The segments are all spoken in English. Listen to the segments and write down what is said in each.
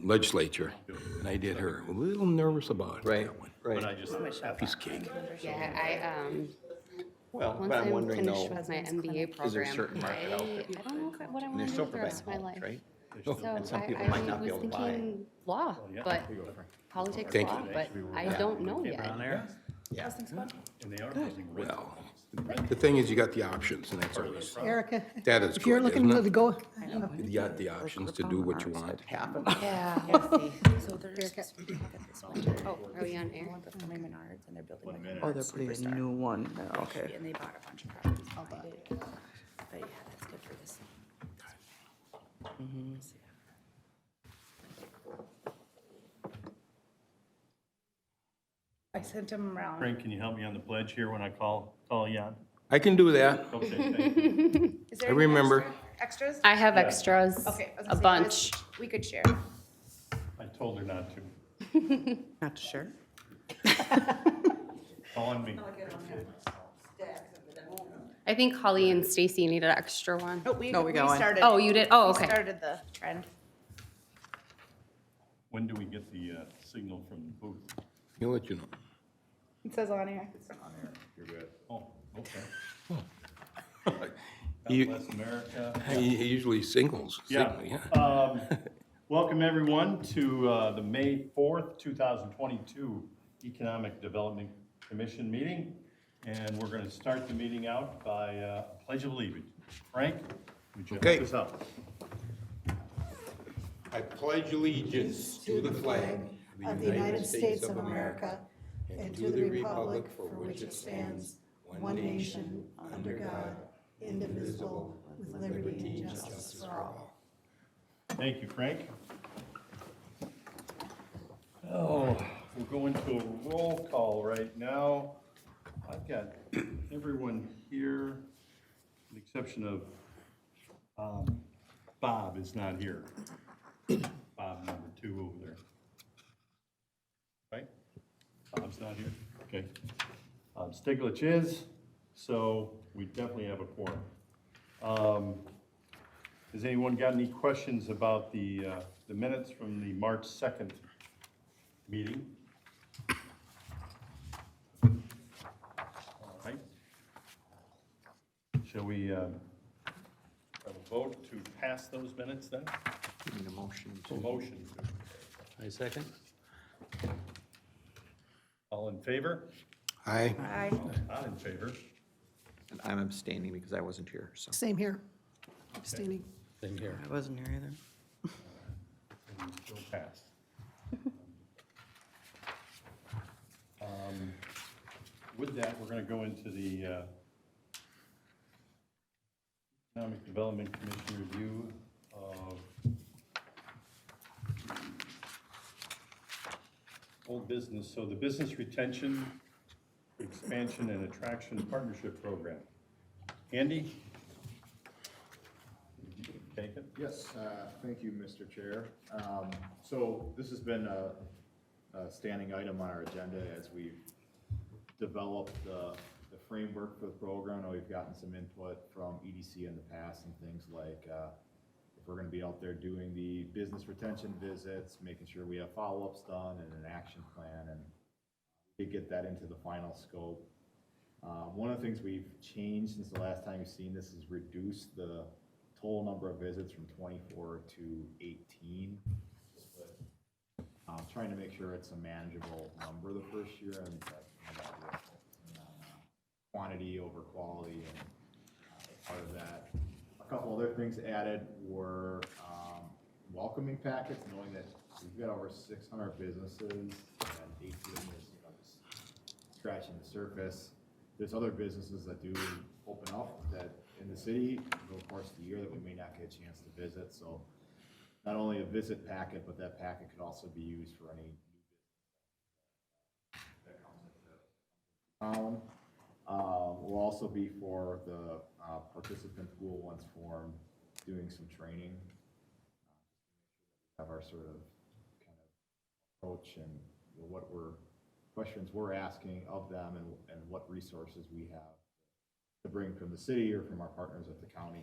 legislature, and I did her. A little nervous about it, Right, that one. right. Piece of cake. Yeah, Well, once but I'm I'm wondering finished though, with my MBA is there a program, certain market out there? I don't know what I And want they're to still do for the rest providing of my homes, life. right? So And some people I might not be was able to buy it. thinking law, but politics Thank law, you. but I don't know yet. Yeah. Well, the thing is, you got the options, and that's always, Erica, that is if you're good, looking isn't for it? the go, You got the options to do what you want. Happen. Yeah. So there's, Erica. we look at this one. Oh, are we on air? They're filming Menards and they're building like a Oh, they're putting a superstar. new one now, okay. And they bought a bunch of properties behind it. But yeah, that's good for this. I sent them around. Frank, can you help me on the pledge here when I call you on? I can do that. Okay, thank you. Is there I any remember. Extras? I have extras, Okay. I was a gonna say, bunch. We could share. I told her not to. Not sure. Call on me. I think Holly and Stacy need an extra one. Oh, we got one. started. Oh, you did? Oh, We okay. started the trend. When do we get the signal from the booth? He'll let you know. It says on here. You're good. Oh, okay. He, God bless America. he usually singles. Yeah. Yeah. Welcome, everyone, to the May 4th, 2022 Economic Development Commission meeting. And we're going to start the meeting out by a Pledge of Allegiance. Frank, would you Okay. help us out? I pledge allegiance to the flag of the United States of America and to the republic for which it stands, one nation, under God, indivisible, with liberty and justice for all. Thank you, Frank. Oh, we'll go into a roll call right now. I've got everyone here, with the exception of Bob is not here. Bob number 2 over there. Right? Bob's not here? Okay. Stiglich is, so we definitely have a quorum. Has anyone got any questions about the minutes from the March 2nd meeting? All right. Shall we have a vote to pass those minutes then? Need a motion A motion. I second. All in favor? Aye. Aye. Not in favor. And I'm abstaining because I wasn't here, so. Same here, abstaining. Same here. I wasn't here either. And we still pass. With that, we're going to go into the Economic Development Commission review of old business. So the Business Retention, Expansion, and Attraction Partnership Program. Andy? Take it? Yes, thank you, Mr. Chair. So this has been a standing item on our agenda as we've developed the framework for the program. I know we've gotten some input from EDC in the past and things like if we're gonna be out there doing the business retention visits, making sure we have follow-ups done and an action plan, and we get that into the final scope. One of the things we've changed since the last time you've seen this is reduce the total number of visits from 24 to 18. Trying to make sure it's a manageable number the first year and quantity over quality and part of that. A couple other things added were welcoming packets, knowing that we've got over 600 businesses and 8 businesses, just scratching the surface. There's other businesses that do open up that in the city over the course of the year that we may not get a chance to visit. So not only a visit packet, but that packet could also be used for any new business that comes into town. Will also be for the participant pool once formed, doing some training. Have our sort of kind of approach and what questions we're asking of them and what resources we have to bring from the city or from our partners at the county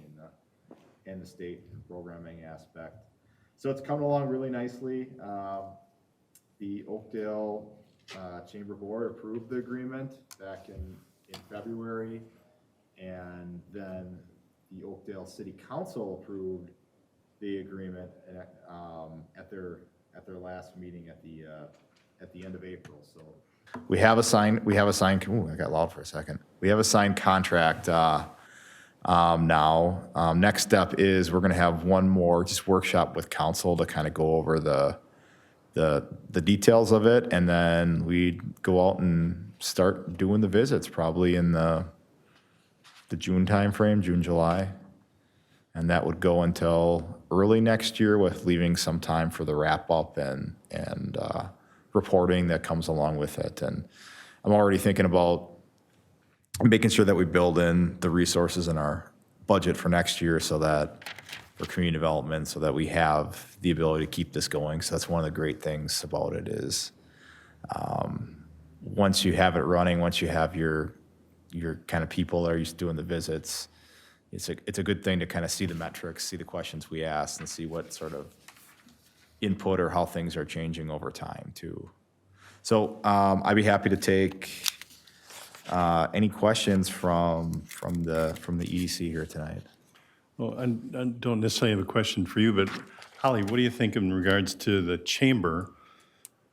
and the state programming aspect. So it's coming along really nicely. The Oakdale Chamber Board approved the agreement back in February. And then the Oakdale City Council approved the agreement at their last meeting at the end of April, so. We have a signed, ooh, I got loud for a second. We have a signed contract now. Next step is we're gonna have one more just workshop with council to kind of go over the details of it, and then we'd go out and start doing the visits, probably in the June timeframe, June, July. And that would go until early next year, with leaving some time for the wrap-up and reporting that comes along with it. And I'm already thinking about making sure that we build in the resources in our budget for next year, so that, for community development, so that we have the ability to keep this going. So that's one of the great things about it is, once you have it running, once you have your kind of people that are used to doing the visits, it's a good thing to kind of see the metrics, see the questions we ask, and see what sort of input or how things are changing over time too. So I'd be happy to take any questions from the EDC here tonight. Well, I don't necessarily have a question for you, but Holly, what do you think in regards to the chamber?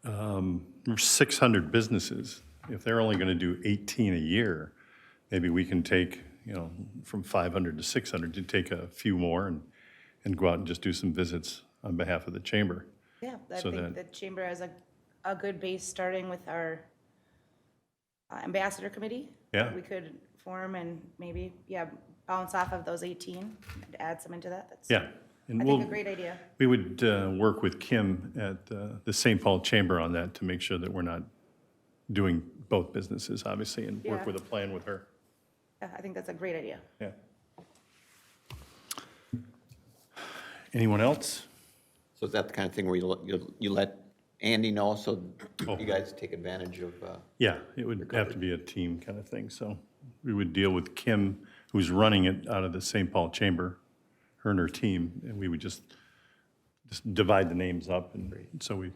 There's 600 businesses. If they're only going to do 18 a year, maybe we can take, from 500 to 600 to take a few more and go out and just do some visits on behalf of the chamber. Yeah, I So think the chamber has a good base, starting with our ambassador committee. Yeah. We could form and maybe, bounce off of those 18 and add some into that. That's, Yeah. And I think, a great idea. we would work with Kim at the St. Paul Chamber on that to make sure that we're not doing both businesses, obviously, and work Yeah. with a plan with her. Yeah, I think that's a great idea. Yeah. Anyone else? So is that the kind of thing where you let Andy know, so Oh. you guys take advantage of, Yeah, it would have to be a team kind of thing, so we would deal with Kim, who's running it out of the St. Paul Chamber, her and her team, and we would just divide the names up, and so we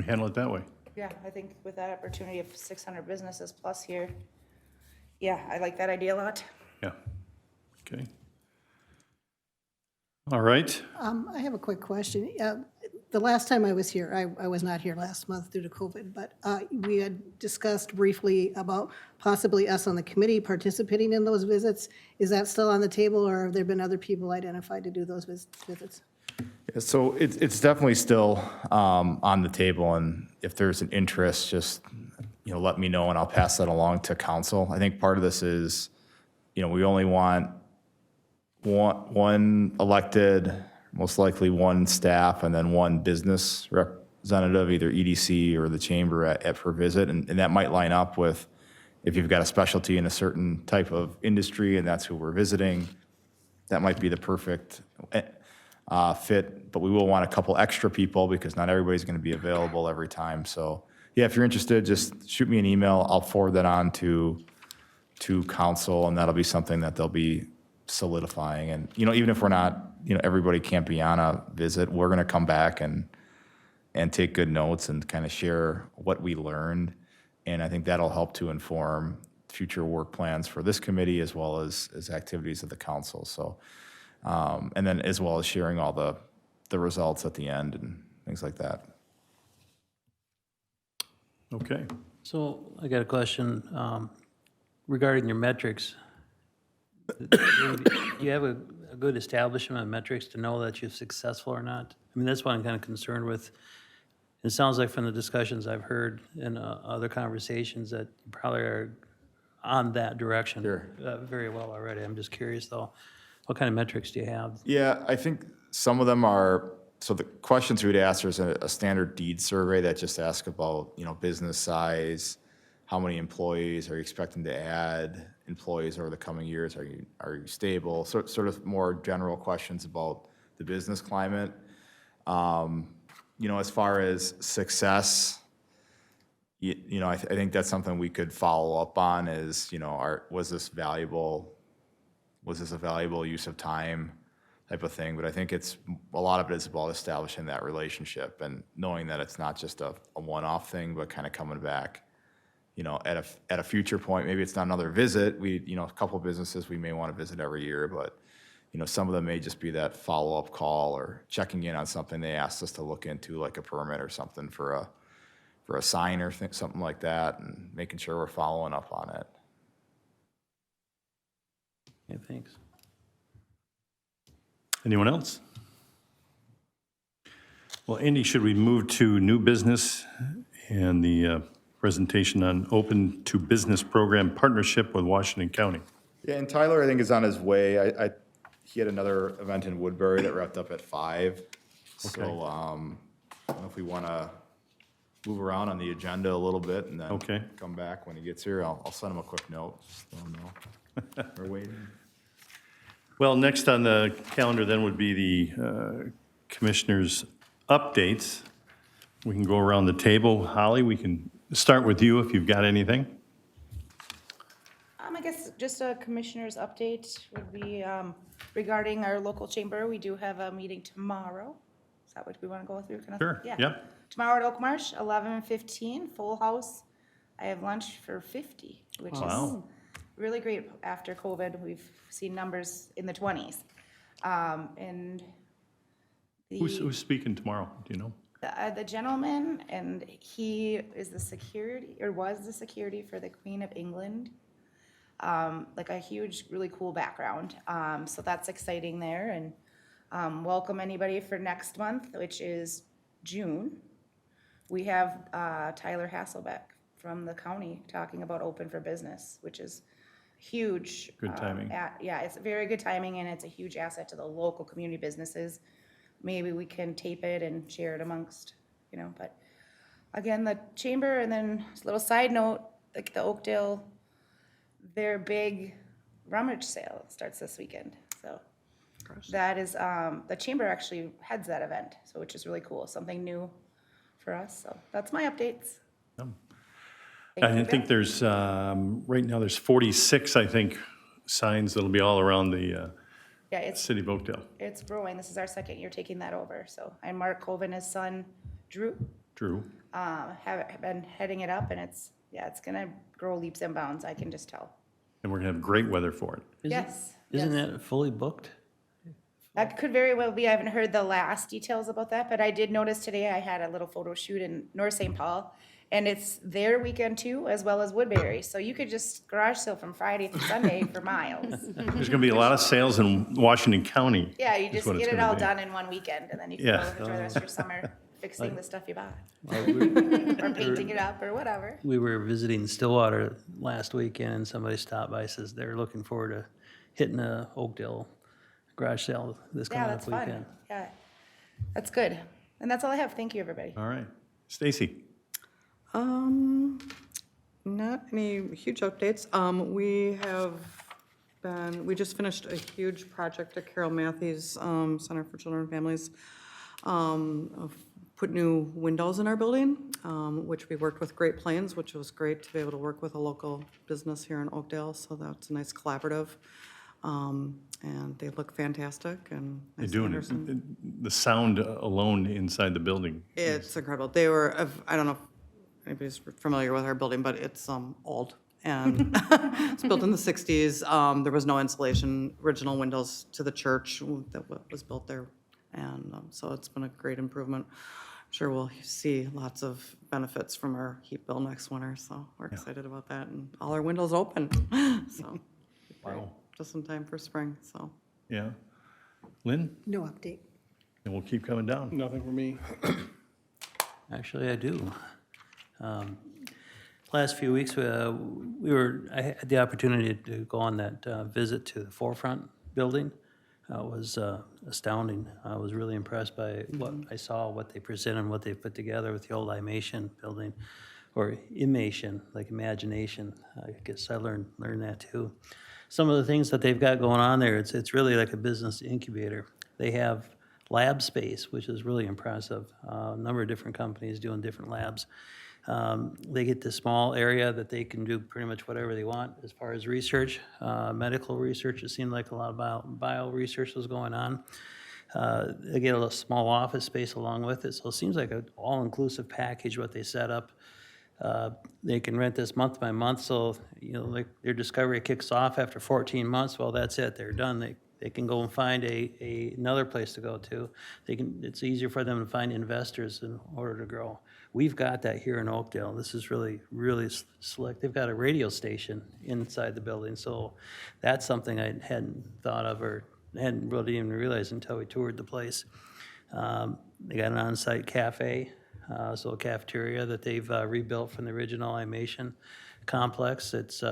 handle it that way. Yeah, I think with that opportunity of 600 businesses plus here, I like that idea a lot. Yeah, okay. All right, I have a quick question. The last time I was here, I was not here last month due to COVID, but we had discussed briefly about possibly us on the committee participating in those visits. Is that still on the table, or have there been other people identified to do those visits? So it's definitely still on the table, and if there's an interest, just, let me know and I'll pass that along to council. I think part of this is, we only want one elected, most likely one staff, and then one business representative, either EDC or the chamber at per visit, and that might line up with if you've got a specialty in a certain type of industry and that's who we're visiting, that might be the perfect fit, but we will want a couple extra people because not everybody's going to be available every time. So yeah, if you're interested, just shoot me an email. I'll forward that on to council, and that'll be something that they'll be solidifying. And, even if we're not, everybody can't be on a visit, we're going to come back and take good notes and kind of share what we learned. And I think that'll help to inform future work plans for this committee as well as activities of the council. So, and then as well as sharing all the results at the end and things like that. okay. So I got a question regarding your metrics. Do you have a good establishment of metrics to know that you're successful or not? I mean, that's what I'm kind of concerned with. It sounds like from the discussions I've heard in other conversations that you probably are on that direction very well already. I'm just curious, though, what kind of metrics do you have? Yeah, I think some of them are, so the questions we'd ask, there's a standard deed survey that just asks about, business size, how many employees are you expecting to add employees over the coming years? Are you stable? Sort of more general questions about the business climate. As far as success, I think that's something we could follow up on is, was this a valuable use of time? type of thing. But I think it's, a lot of it is about establishing that relationship and knowing that it's not just a one-off thing, but kind of coming back, you know, at a future point. Maybe it's not another visit. You know, a couple of businesses we may want to visit every year, but, you know, some of them may just be that follow-up call or checking in on something they asked us to look into, like a permit or something for a sign or something like that, and making sure we're following up on it. Yeah, thanks. Anyone else? Well, Andy, should we move to new business and the presentation on open to business program partnership with Washington County? Yeah, and Tyler, I think, is on his way. He had another event in Woodbury that wrapped up at 5. So, I don't know if we want to move around on the agenda a little bit and then Okay. come back when he gets here. I'll send him a quick note, just let him know. We're waiting. Well, next on the calendar then would be the commissioners' updates. We can go around the table. Holly, we can start with you if you've got anything. I guess just a commissioner's update would be regarding our local chamber. We do have a meeting tomorrow. Is that what we want to go through? Kind of? Sure, yeah. Tomorrow at Oak Marsh, 11:15, full house. I have lunch for 50, which is Wow. really great. After COVID, we've seen numbers in the 20s. And Who's speaking tomorrow? Do you know? the gentleman, and he is the security, or was the security for the Queen of England. Like a huge, really cool background. So that's exciting there, and welcome anybody for next month, which is June. We have Tyler Hasselbeck from the county talking about open for business, which is huge. Good timing. Yeah, it's very good timing, and it's a huge asset to the local community businesses. Maybe we can tape it and share it amongst, you know, but again, the chamber, and then a little side note, like the Oakdale, their big rummage sale starts this weekend, so. That is, the chamber actually heads that event, so which is really cool, something new for us, so that's my updates. I think there's, right now, there's 46, I think, signs that'll be all around the Yeah, it's city of Oakdale. growing, this is our second year taking that over, so, and Mark Cove and his son, Drew, Drew? have been heading it up, and it's gonna grow leaps and bounds, I can just tell. And we're gonna have great weather for it. Yes. Isn't yes. that fully booked? That could very well be. I haven't heard the last details about that, but I did notice today I had a little photo shoot in North St. Paul, and it's their weekend too, as well as Woodbury. So you could just garage sale from Friday through Sunday for miles. There's gonna be a lot of sales in Washington County. Yeah, you is just what it's get it gonna all be. done in one weekend, and then you can Yeah. go enjoy the rest of your summer fixing the stuff you bought, Well, or painting it up, or whatever. We were visiting Stillwater last weekend, and somebody stopped by, says they're looking forward to hitting a Oakdale garage sale this Yeah, coming that's up weekend. fun. Yeah, that's good. And that's all I have. Thank you, everybody. All right. Stacy? Not any huge updates. We just finished a huge project at Carol Matthews Center for Children and Families. Put new windows in our building, which we worked with Great Plains, which was great to be able to work with a local business here in Oakdale. So that's a nice collaborative. And they look fantastic and. They're nice doing Anderson. it. The sound alone inside the building. It's incredible. They were, I don't know if anybody's familiar with our building, but it's old. And it's built in the 60s. There was no insulation, original windows to the church that was built there. And so it's been a great improvement. I'm sure we'll see lots of benefits from our heat bill next winter. So we're excited about that. And all our windows open. So Wow. just in time for spring, so. Yeah. Lynn? No update. And we'll keep coming down. Nothing for me. Actually, I do. Last few weeks, I had the opportunity to go on that visit to the Forefront building. It was astounding. I was really impressed by what I saw, what they presented, what they put together with the old Imation building, or Imation, like imagination. I guess I learned that too. Some of the things that they've got going on there, it's really like a business incubator. They have lab space, which is really impressive. A number of different companies doing different labs. They get this small area that they can do pretty much whatever they want as far as research, medical research. It seemed like a lot of bio research was going on. They get a little small office space along with it, so it seems like an all-inclusive package what they set up. They can rent this month by month, so, you know, like their discovery kicks off after 14 months, well, that's it, they're done. They can go and find another place to go to. It's easier for them to find investors in order to grow. We've got that here in Oakdale. This is really, really slick. They've got a radio station inside the building, so that's something I hadn't thought of or hadn't really even realized until we toured the place. They got an on-site cafe, so a cafeteria that they've rebuilt from the original animation complex. It's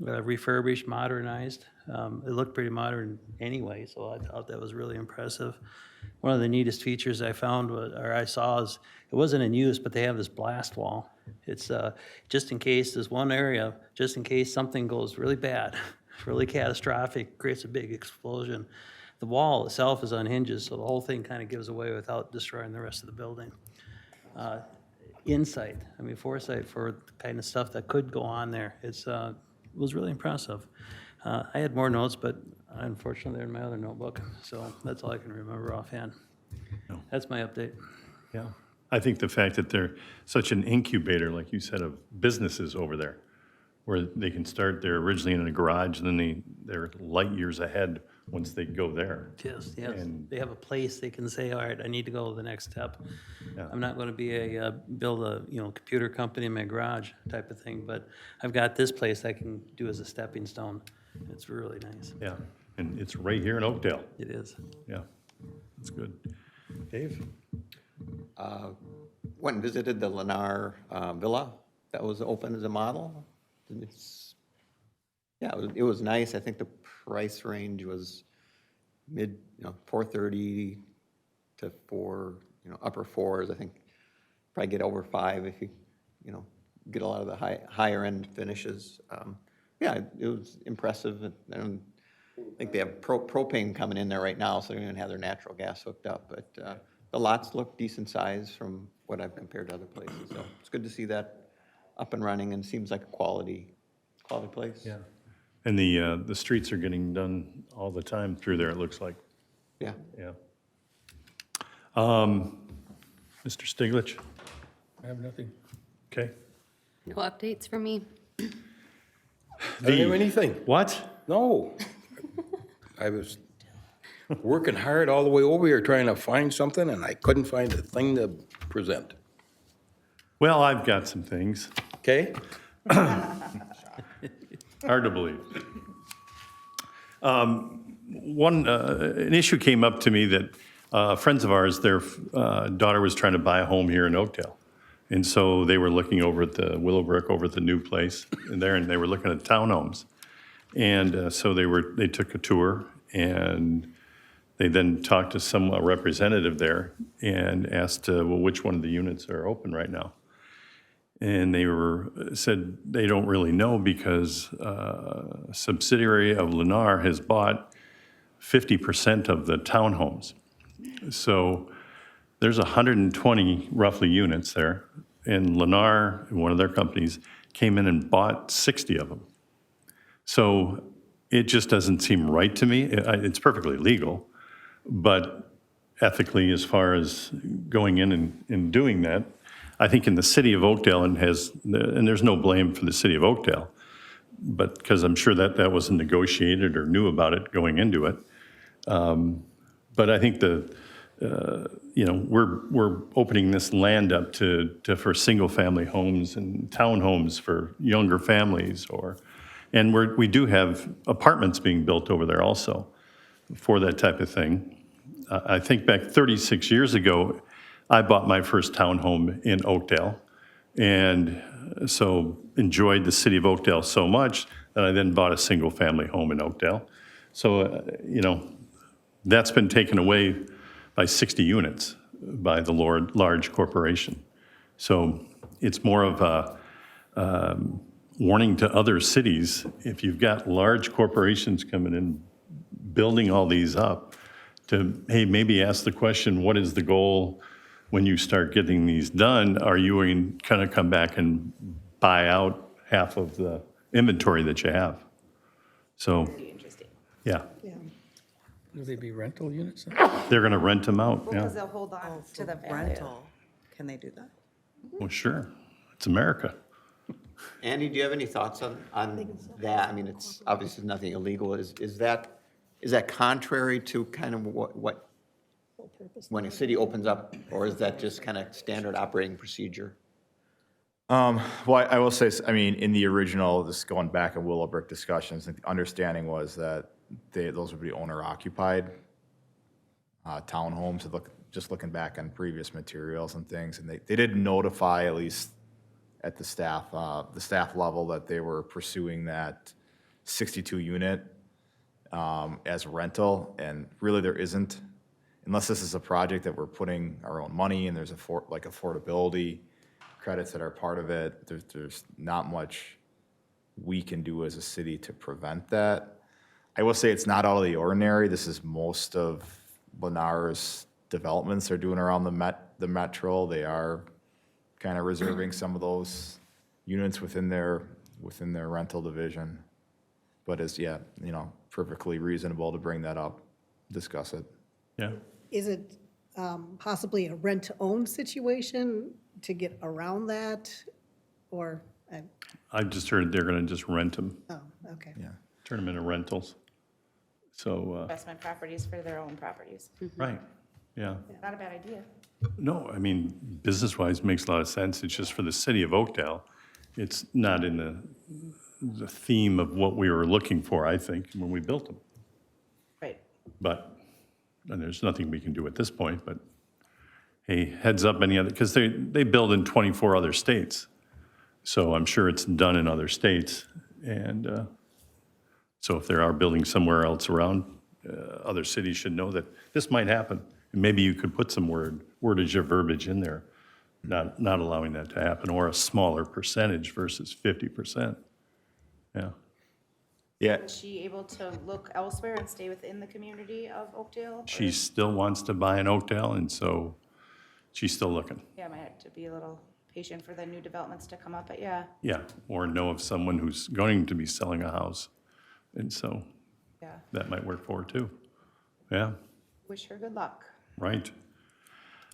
refurbished, modernized. It looked pretty modern anyway, so I thought that was really impressive. One of the neatest features I found I saw is, it wasn't in use, but they have this blast wall. It's just in case, this one area, just in case something goes really bad, really catastrophic, creates a big explosion. The wall itself is on hinges, so the whole thing kind of gives away without destroying the rest of the building. Insight, I mean, foresight for the kind of stuff that could go on there. It was really impressive. I had more notes, but unfortunately they're in my other notebook, so that's all I can remember offhand. That's my update. Yeah. I think the fact that they're such an incubator, like you said, of businesses over there, where they can start, they're originally in a garage, and then they're light years ahead once they go there. Yes, yes. And- They have a place they can say, all right, I need to go to the next step. Yeah. I'm not going to be build a, computer company in my garage type of thing, but I've got this place I can do as a stepping stone. It's really nice. Yeah, and it's right here in Oakdale. It is. Yeah, that's good. Dave? Went and visited the Lennar Villa that was open as a model. It was nice. I think the price range was mid, $430 to upper fours. I think probably get over $5 if you, get a lot of the higher end finishes. It was impressive. And I think they have propane coming in there right now, so they don't even have their natural gas hooked up. But the lots look decent size from what I've compared to other places. So it's good to see that up and running, and seems like a quality place. Yeah. And the streets are getting done all the time through there, it looks like. Yeah. Yeah. Mr. Stiglich? I have nothing. Okay. No updates from me. I don't have anything. What? No. I was working hard all the way over here trying to find something, and I couldn't find a thing to present. Well, I've got some things. Okay? Hard to believe. An issue came up to me that friends of ours, their daughter was trying to buy a home here in Oakdale. And so they were looking over at the Willowbrook, over at the new place there, and they were looking at townhomes. And so they took a tour, and they then talked to some representative there and asked, which one of the units are open right now? And they said they don't really know because a subsidiary of Lennar has bought 50% of the townhomes. So there's 120 roughly units there, and Lennar, one of their companies, came in and bought 60 of them. So it just doesn't seem right to me. It's perfectly legal, but ethically, as far as going in and doing that, I think in the city of Oakdale, and there's no blame for the city of Oakdale, but because I'm sure that wasn't negotiated or knew about it going into it. But I think we're opening this land up for single-family homes and townhomes for younger families, and we do have apartments being built over there also for that type of thing. I think back 36 years ago, I bought my first townhome in Oakdale, and so enjoyed the city of Oakdale so much that I then bought a single-family home in Oakdale. So, that's been taken away by 60 units by the large corporation. So it's more of a warning to other cities, if you've got large corporations coming in, building all these up, to, hey, maybe ask the question, what is the goal? when you start getting these done, are you going to kind of come back and buy out half of the inventory that you have? So, Be interesting. yeah, Will they be rental units? they're going to rent them out, Well, yeah. because they'll hold on to the value. Rental, can they do that? Well, sure, it's America. Andy, do you have any thoughts on that? I mean, it's obviously nothing illegal. Is that contrary to kind of what, when a city opens up, or is that just kind of standard operating procedure? Well, I will say, I mean, in the original, this going back in Willowbrook discussions, the understanding was that those would be owner-occupied townhomes. Just looking back on previous materials and things, and they did notify, at least at the staff level, that they were pursuing that 62 unit as rental, and really there isn't, unless this is a project that we're putting our own money and there's like affordability credits that are part of it. There's not much we can do as a city to prevent that. I will say it's not out of the ordinary. This is most of Lennar's developments they're doing around the metro. They are kind of reserving some of those units within their rental division. But it's, yeah, perfectly reasonable to bring that up, discuss it. Yeah, Is it possibly a rent-to-own situation to get around that? Or, I just heard they're going to just rent them, oh, okay. Yeah. turn them into rentals. So, Investment properties for their own properties. right, yeah. Not a bad idea. No, I mean, business-wise, makes a lot of sense. It's just for the city of Oakdale. It's not in the theme of what we were looking for, I think, when we built them. Right. But, and there's nothing we can do at this point, but hey, heads up any other, because they build in 24 other states. So I'm sure it's done in other states. And so if there are buildings somewhere else around, other cities should know that this might happen. And maybe you could put some wordage or verbiage in there, not allowing that to happen, or a smaller percentage versus 50%. Yeah. Yeah, Is she able to look elsewhere and stay within the community of Oakdale? or- She still wants to buy in Oakdale, and so she's still looking. Yeah, I might have to be a little patient for the new developments to come up, but yeah, Yeah, or know of someone who's going to be selling a house. And so yeah. that might work for her too. Yeah, Wish her good luck. right.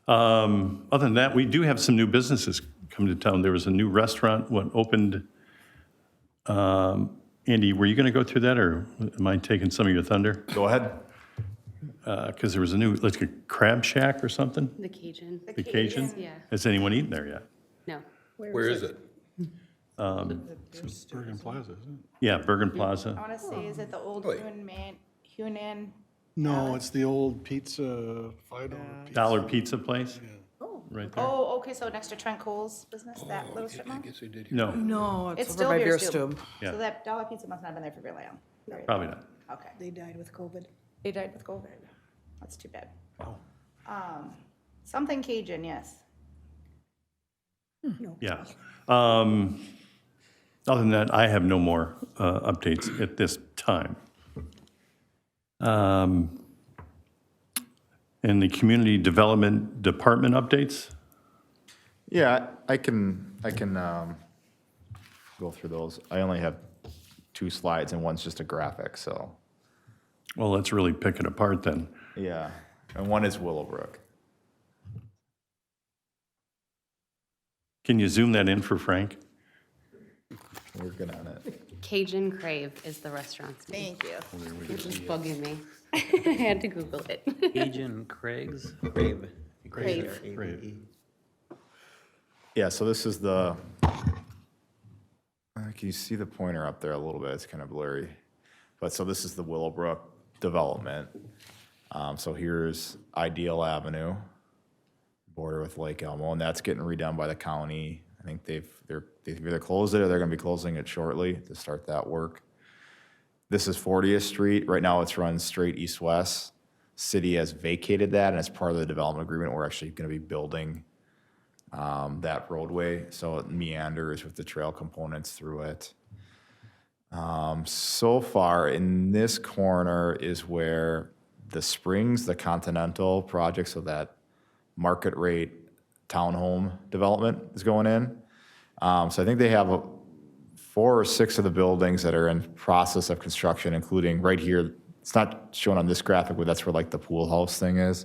Other than that, we do have some new businesses coming to town. There was a new restaurant, opened. Andy, were you going to go through that, or am I taking some of your thunder? go ahead. Because there was a new, like a crab shack or something? The Cajun. The Cajun? Yeah. Has anyone eaten there yet? No. Where is it? Bergen Plaza, isn't it? Yeah, Bergen I Plaza. want to say, is it the old Wait. Hunan? No, it's the old pizza, $5 pizza. Dollar pizza place? Right there? Oh, okay, so next to Trent Cole's business, that little strip I mall? guess they did. Hear No, No, It's it's still over by Beer Beer Stube. Stube. Yeah. So that dollar pizza must not have been there for very long. probably not. Okay. They died with COVID. They died with COVID. That's too bad. Wow. Something Cajun, yes. No. Yeah. Other than that, I have no more updates at this time. And the Community Development Department updates? Yeah, I can go through those. I only have 2 slides and one's just a graphic, so, Well, let's really pick it apart then. yeah. And one is Willowbrook. Can you zoom that in for Frank? Working on it. Cajun Crave is the restaurant's name. Thank you. Which is bugging me. I had to Google it. Cajun Craig's? Crave. Crave. Crave. Yeah, so this is the, can you see the pointer up there a little bit? It's kind of blurry. But so this is the Willowbrook development. So here's Ideal Avenue, border with Lake Elmo, and that's getting redone by the county. I think they've either closed it or they're gonna be closing it shortly to start that work. This is 40th Street. Right now it's run straight east-west. City has vacated that, and as part of the development agreement, we're actually gonna be building that roadway, so it meanders with the trail components through it. So far, in this corner is where the Springs, the Continental project, so that market rate townhome development is going in. So I think they have 4 or 6 of the buildings that are in process of construction, including right here. It's not shown on this graphic, but that's where like the pool house thing is.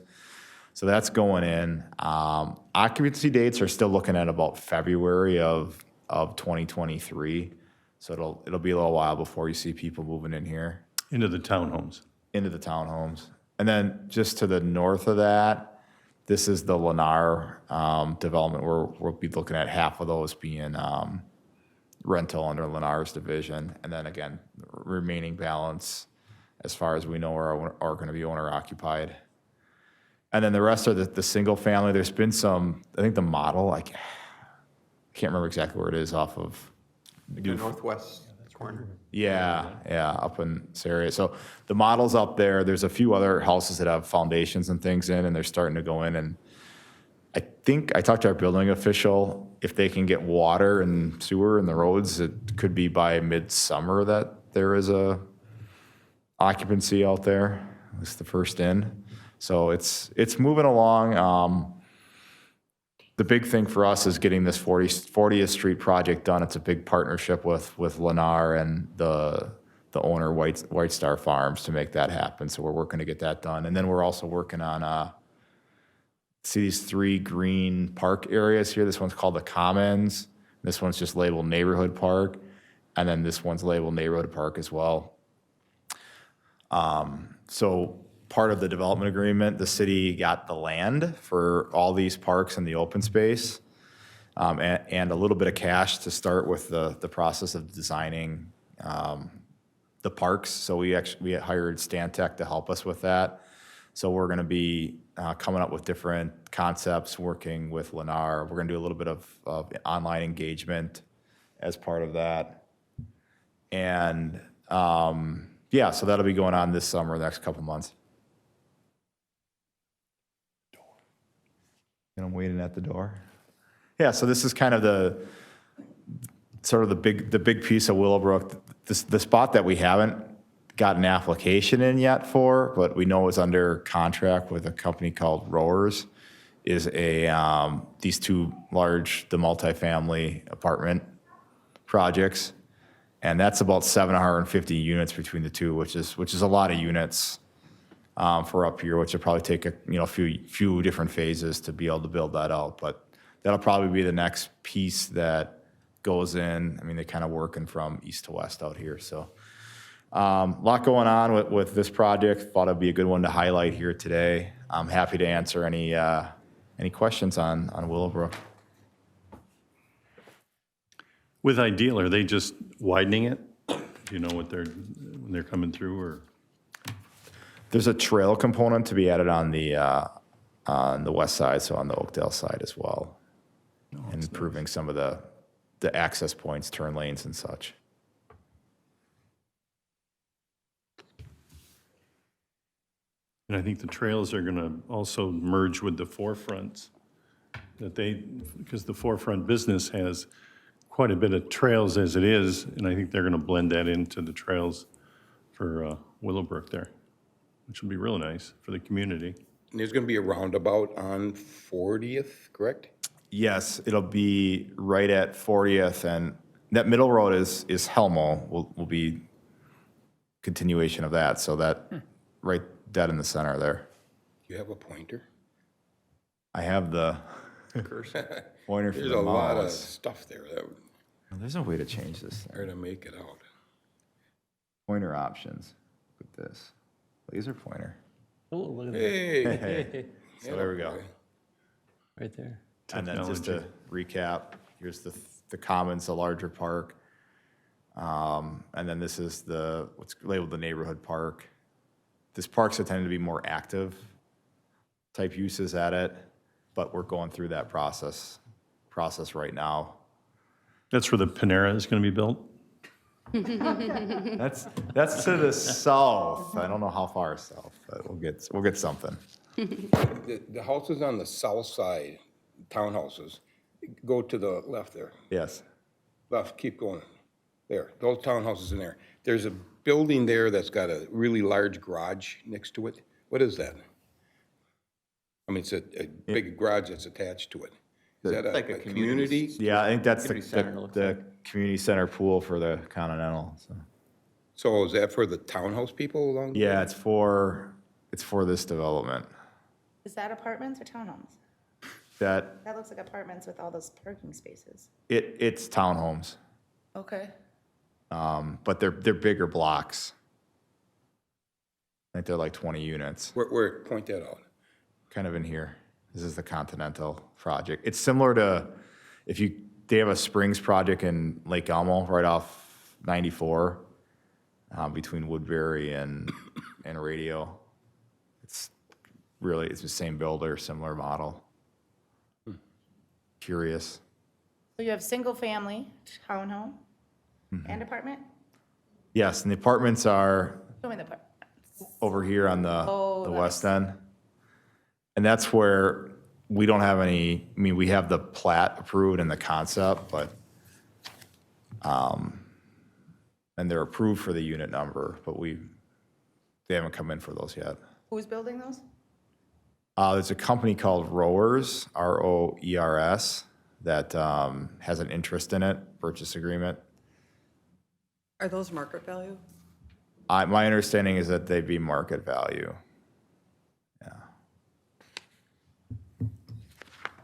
So that's going in. Occupancy dates are still looking at about February of 2023. So it'll be a little while before you see people moving in here Into the townhomes. into the townhomes. And then just to the north of that, this is the Lennar development where we'll be looking at half of those being rental under Lennar's division. And then again, remaining balance, as far as we know, are going to be owner occupied. And then the rest are the single family. There's been some, I think the model, I can't remember exactly where it is off of. The northwest corner. Yeah, up in this area. So the model's up there. There's a few other houses that have foundations and things in, and they're starting to go in. And I think, I talked to our building official, if they can get water and sewer in the roads, it could be by midsummer that there is a occupancy out there, at least the first in. So it's moving along. The big thing for us is getting this 40th Street project done. It's a big partnership with Lennar and the owner, White Star Farms, to make that happen. So we're working to get that done. And then we're also working on, see these 3 green park areas here. This one's called the Commons. This one's just labeled Neighborhood Park. And then this one's labeled Neighborhood Park as well. So part of the development agreement, the city got the land for all these parks and the open space, and a little bit of cash to start with the process of designing the parks. So we hired Stantec to help us with that. So we're going to be coming up with different concepts, working with Lennar. We're going to do a little bit of online engagement as part of that. And yeah, so that'll be going on this summer, the next couple months. And I'm waiting at the door. Yeah, so this is kind of the big piece of Willowbrook. The spot that we haven't got an application in yet for, but we know is under contract with a company called Rowers, is these 2 large, the multifamily apartment projects. And that's about 750 units between the 2, which is a lot of units for up here, which will probably take a few different phases to be able to build that out. But that'll probably be the next piece that goes in. I mean, they're kind of working from east to west out here. So a lot going on with this project. Thought it'd be a good one to highlight here today. I'm happy to answer any questions on Willowbrook. With Ideal, are they just widening it? Do you know when they're coming through, or? There's a trail component to be added on the west side, so on the Oakdale side as well, and improving some of the access points, turn lanes and such. And I think the trails are going to also merge with the forefronts, because the forefront business has quite a bit of trails as it is, and I think they're going to blend that into the trails for Willowbrook there, which will be really nice for the community. And there's going to be a roundabout on 40th, correct? Yes, it'll be right at 40th, and that middle road is Helmo, will be continuation of that, so that right dead in the center there. Do you have a pointer? I have the pointer for There's the a lot of mouse. stuff there that would There's no way to change this thing. hard to make it out. Pointer options, look at this, laser pointer. Oh, look at that, Hey. So there we go. right there. And then just to recap, here's the Commons, the larger park. And then this is what's labeled the neighborhood park. This park's intended to be more active type uses at it, but we're going through that process right now. That's where the Panera is going to be built? That's to the south. I don't know how far south, but we'll get something. The houses on the south side, townhouses, go to the left there. Yes. Left, keep going. There, those townhouses in there. There's a building there that's got a really large garage next to it. What is that? I mean, it's a big garage that's attached to it. Is that Like a a community- community? Yeah, I think that's Community center, it looks the community center pool for the Continental, so. So is that for the townhouse people along? the way? Yeah, it's for this development. Is that apartments or townhomes? That, That looks like apartments with all those parking spaces. it's townhomes, Okay. but they're bigger blocks. I think they're like 20 units, Where, point that out. kind of in here. This is the Continental project. It's similar to, they have a Springs project in Lake Elmo, right off 94, between Woodbury and Radio. It's the same builder, similar model. Curious. So you have single family, townhome, and apartment? Yes, and the apartments are Show me the apartments. over here on Oh, the nice. west end. And that's where we don't have any, I mean, we have the plat approved and the concept, but, and they're approved for the unit number, but they haven't come in for those yet. Who's building those? There's a company called Rowers, ROERS, that has an interest in it, purchase agreement. Are those market value? My understanding is that they'd be market value. Yeah.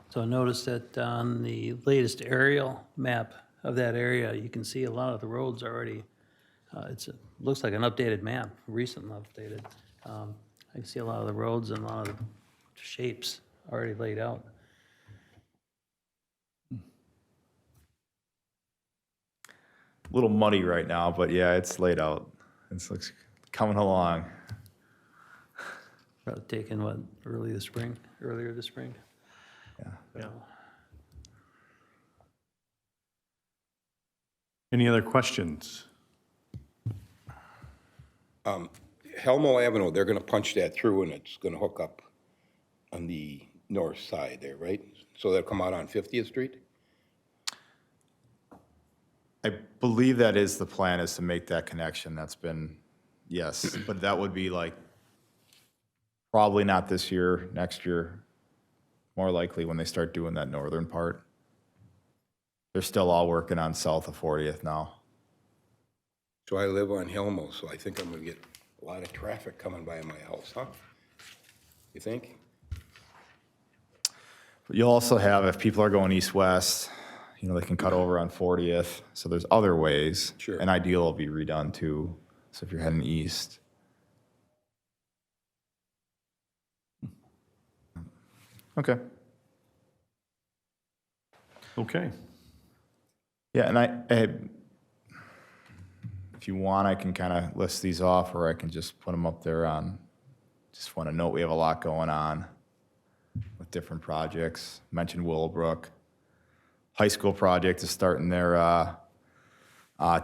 So notice that on the latest aerial map of that area, you can see a lot of the roads already. Looks like an updated map, recently updated. I can see a lot of the roads and a lot of the shapes already laid out. A little muddy right now, but yeah, it's laid out. It looks coming along. Probably taken, what, earlier this spring? Yeah. Any other questions? Helmo Avenue, they're gonna punch that through and it's gonna hook up on the north side there, right? So they'll come out on 50th Street? I believe that is the plan, is to make that connection. That's been, yes, but that would be like, probably not this year, next year, more likely when they start doing that northern part. They're still all working on south of 40th now. So I live on Helmo, so I think I'm gonna get a lot of traffic coming by my house, huh? You think? But you'll also have, if people are going east-west, they can cut over on 40th. So there's other ways. Sure. And Ideal will be redone too. So if you're heading east. Okay. Okay. Yeah, and if you want, I can kind of list these off, or I can just put them up there on, just want to note we have a lot going on with different projects. Mentioned Willowbrook. High school project is starting their partial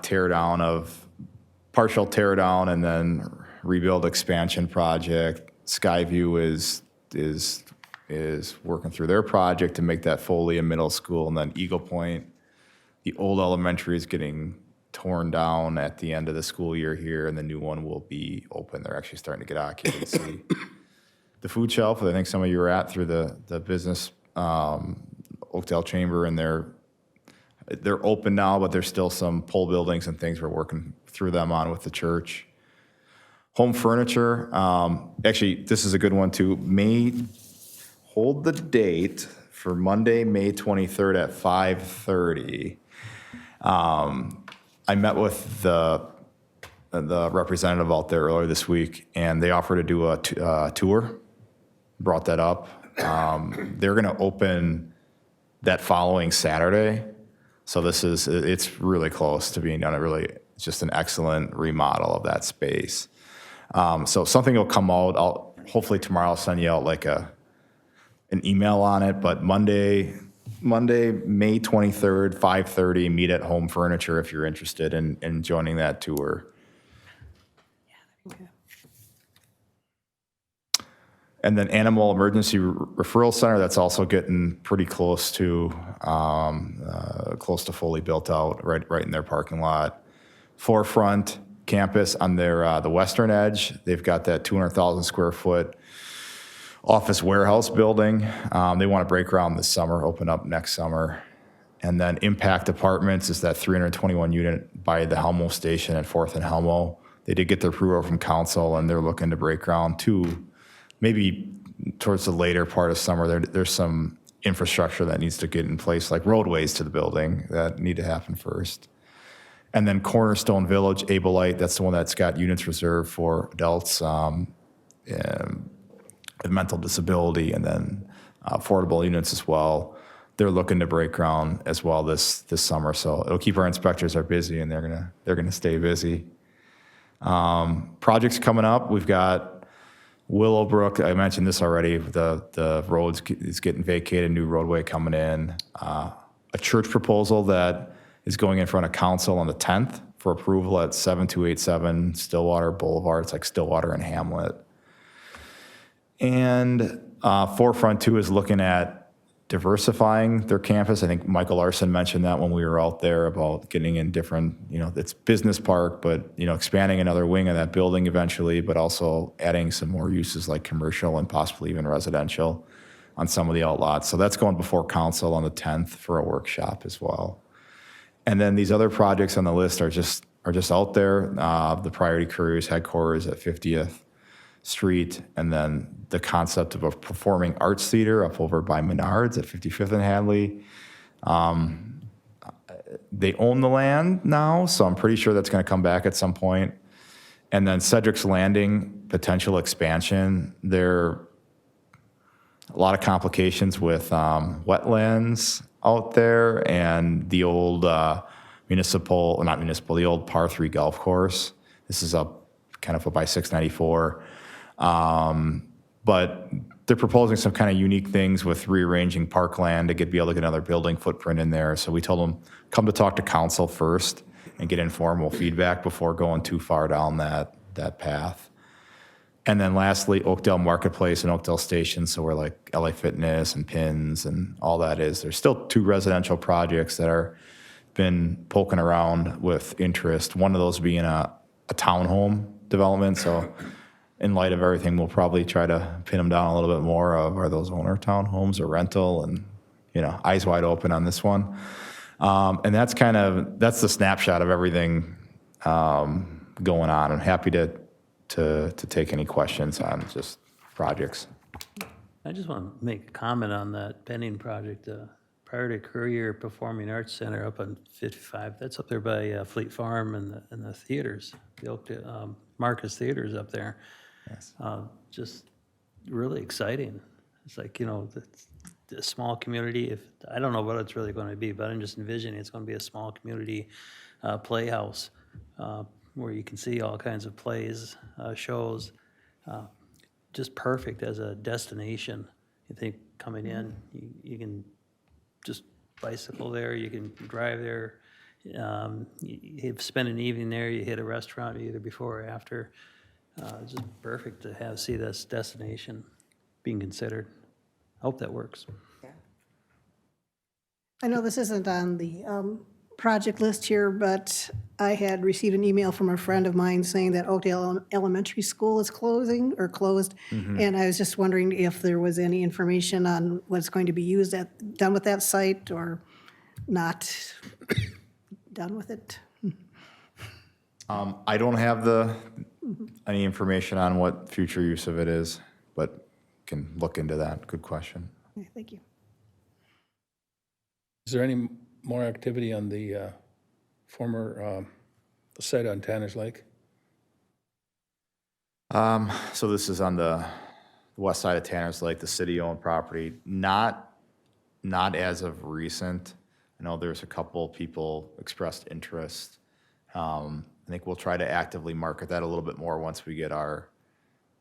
tear down and then rebuild expansion project. Skyview is working through their project to make that fully a middle school, and then Eagle Point, the old elementary, is getting torn down at the end of the school year here, and the new one will be open. They're actually starting to get occupancy. The food shelf, I think some of you were at through the business, Oakdale Chamber, and they're open now, but there's still some pole buildings and things we're working through them on with the church. Home furniture, actually, this is a good one too. Hold the date for Monday, May 23rd at 5:30. I met with the representative out there earlier this week, and they offered to do a tour. Brought that up. They're going to open that following Saturday. So it's really close to being done. It's just an excellent remodel of that space. So something will come out. Hopefully tomorrow I'll send you out like an email on it, but Monday, May 23rd, 5:30, meet at Home Furniture if you're interested in joining that tour. And then Animal Emergency Referral Center, that's also getting pretty close to fully built out, right in their parking lot. Forefront Campus on their the western edge, they've got that 200,000 square foot office warehouse building. They want to break ground this summer, open up next summer. And then Impact Apartments is that 321 unit by the Helmo station at 4th and Helmo. They did get their approval from council, and they're looking to break ground too. Maybe towards the later part of summer, there's some infrastructure that needs to get in place, like roadways to the building that need to happen first. And then Cornerstone Village, Abolite, that's the one that's got units reserved for adults with mental disability, and then affordable units as well. They're looking to break ground as well this summer, so it'll keep our inspectors are busy, and they're gonna stay busy. Projects coming up, we've got Willowbrook. I mentioned this already. The roads is getting vacated, new roadway coming in. A church proposal that is going in front of council on the 10th for approval at 7287 Stillwater Boulevard. It's like Stillwater and Hamlet. And Forefront 2 is looking at diversifying their campus. I think Michael Larson mentioned that when we were out there about getting in different, it's business park, but, expanding another wing of that building eventually, but also adding some more uses like commercial and possibly even residential on some of the outlots. So that's going before council on the 10th for a workshop as well. And then these other projects on the list are just out there. The Priority Couriers headquarters at 50th Street, and then the concept of a performing arts theater up over by Menards at 55th and Hadley. They own the land now, so I'm pretty sure that's going to come back at some point. And then Cedric's Landing, potential expansion. There are a lot of complications with wetlands out there, and the old the old par 3 golf course. This is up by 694. But they're proposing some kind of unique things with rearranging parkland to be able to get another building footprint in there. So we told them, come to talk to council first and get informal feedback before going too far down that path. And then lastly, Oakdale Marketplace and Oakdale Station. So we're like LA Fitness and Pins and all that is. There's still 2 residential projects that are been poking around with interest. One of those being a townhome development. So in light of everything, we'll probably try to pin them down a little bit more of are those owner townhomes or rental, and eyes wide open on this one. And that's the snapshot of everything going on. I'm happy to take any questions on just projects. I just want to make a comment on that pending project, Priority Courier Performing Arts Center up on 55. That's up there by Fleet Farm and the theaters, the Oakdale, Marcus Theaters up there. Yes. Just really exciting. It's like, a small community. I don't know what it's really going to be, but I'm just envisioning it's going to be a small community playhouse where you can see all kinds of plays, shows. Just perfect as a destination. You think coming in, you can just bicycle there, you can drive there. You spend an evening there, you hit a restaurant either before or after. It's just perfect to see this destination being considered. I hope that works. I know this isn't on the project list here, but I had received an email from a friend of mine saying that Oakdale Elementary School is closed, and I was just wondering if there was any information on what's going to be done with that site or not done with it. I don't have any information on what future use of it is, but can look into that. Good question. Okay, thank you. Is there any more activity on the former the site on Tanner's Lake? So this is on the west side of Tanner's Lake, the city-owned property. Not as of recent. I know there's a couple people expressed interest. I think we'll try to actively market that a little bit more once we get our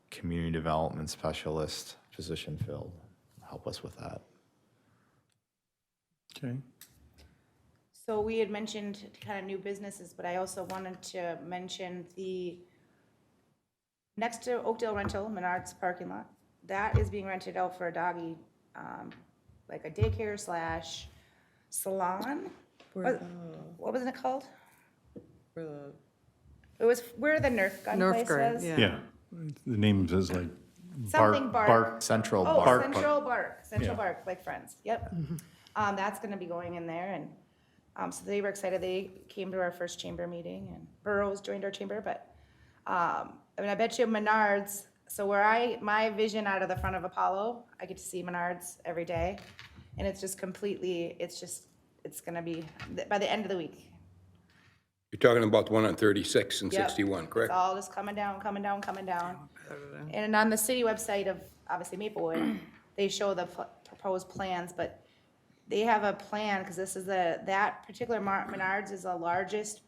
community development specialist position filled. Help us with that. Okay. So we had mentioned kind of new businesses, but I also wanted to mention the next to Oakdale Rental, Menards parking lot. That is being rented out for a doggy, like a daycare / salon. What was it called? It was where the Nerf gun place was. Yeah. Yeah, the name is like Something bark. Central Oh, Bark. Central Bark, Central Yeah. Bark, like Friends, yep. That's gonna be going in there, and, so they were excited, they came to our first chamber meeting, and Burroughs joined our chamber, but, I mean, I bet you Menards, so my vision out of the front of Apollo, I get to see Menards every day, and it's just completely, it's gonna be, by the end of the week. You're talking about the one on 36 and Yep. 61, correct? It's all just coming down, coming down, coming down. And on the city website of, obviously Maplewood, they show the proposed plans, but they have a plan, because this is that particular Menards is the largest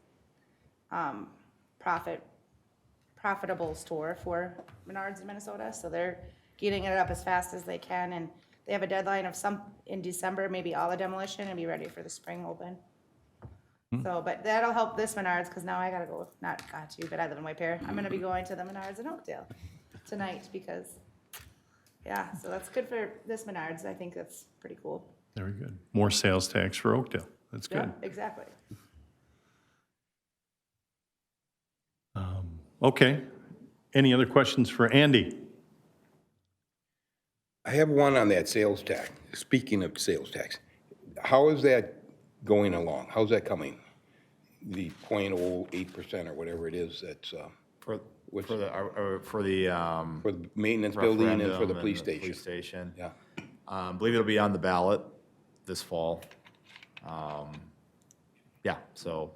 profitable store for Menards in Minnesota, so they're getting it up as fast as they can, and they have a deadline of in December, maybe all the demolition, and be ready for the spring open. So, but that'll help this Menards, because now I gotta go, not got to, but I live in White Bear. I'm gonna be going to the Menards in Oakdale tonight, because, yeah, so that's good for this Menards. I think that's pretty cool. Very good. More sales tax for Oakdale. That's Yeah, good. exactly. Okay. Any other questions for Andy? I have one on that sales tax. Speaking of sales tax, how is that going along? How's that coming? The 0.08% or whatever it is that's, For Which- for the for the maintenance building and for the referendum police and station. Police station. Yeah. I believe it'll be on the ballot this fall. Yeah, so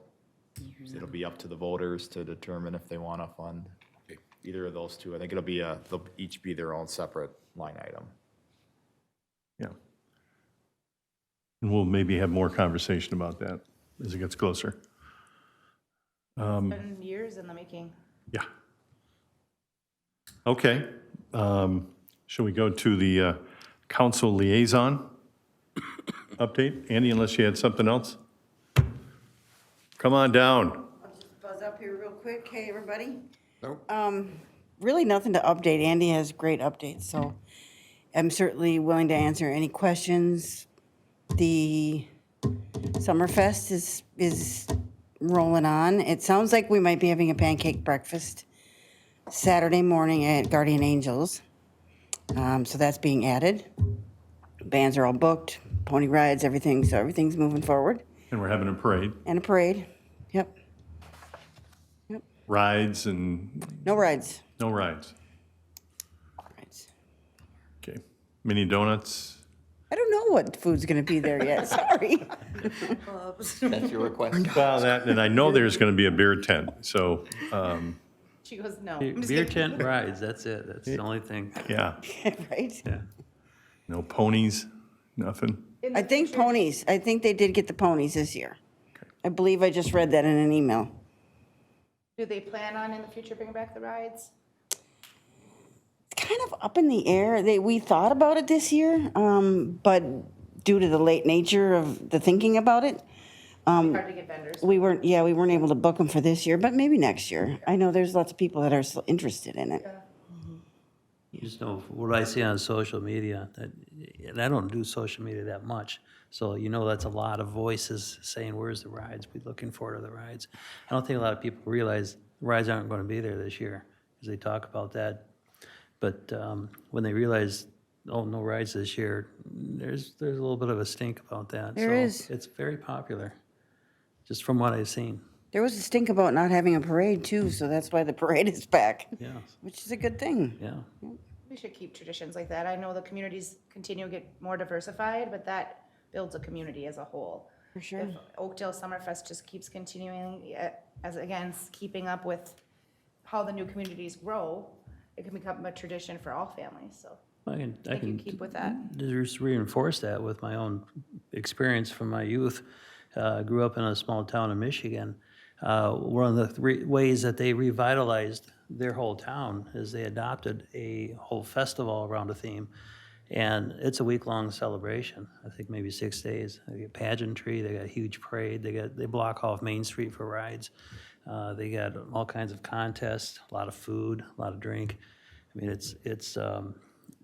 it'll be up to the voters to determine if they want to fund Okay. either of those two. I think they'll each be their own separate line item. Yeah. And we'll maybe have more conversation about that as it gets closer. Been years in the making. Yeah. Okay. Shall we go to the council liaison update? Andy, unless you had something else? Come on down. I'll just buzz up here real quick. Hey, everybody. Nope. Really nothing to update. Andy has great updates, so I'm certainly willing to answer any questions. The Summerfest is rolling on. It sounds like we might be having a pancake breakfast Saturday morning at Guardian Angels. So that's being added. Bands are all booked, pony rides, everything, so everything's moving forward. And we're having a parade, And a parade. Yep. rides and No rides. no rides. Rides. Okay. Mini donuts. I don't know what food's gonna be there yet, sorry. That's your request. Well, that, and I know there's going to be a beer tent, so, She goes, no. Beer I'm just beer kidding. tent rides, that's it. That's the only thing. yeah. Right? Yeah. No ponies, nothing. In the I think future- ponies, I think they did get the ponies this year. I believe I just read that in an email. Do they plan on in the future bringing back the rides? It's kind of up in the air. We thought about it this year, but due to the late nature of the thinking about it, Hard to get vendors. we weren't able to book them for this year, but maybe next year. I know there's lots of people that are still interested in it. You just know what I see on social media, and I don't do social media that much, so you know that's a lot of voices saying, where's the rides? We're looking forward to the rides. I don't think a lot of people realize the rides aren't going to be there this year, because they talk about that. But when they realize, oh, no rides this year, there's a little bit of a stink about that. There So is. It's very popular, just from what I've seen. There was a stink about not having a parade too, so that's why the parade is back, Yeah, which is a good thing. yeah. We should keep traditions like that. I know the communities continue to get more diversified, but that builds a community as a whole. For sure. If Oakdale Summerfest just keeps continuing, as again, keeping up with how the new communities grow, it can become a tradition for all families, so I I think you can keep with that. just reinforce that with my own experience from my youth. I grew up in a small town in Michigan. One of the ways that they revitalized their whole town is they adopted a whole festival around a theme. And it's a week-long celebration, I think maybe 6 days. They get pageantry, they got a huge parade, they block off Main Street for rides. They got all kinds of contests, a lot of food, a lot of drink. I mean, it's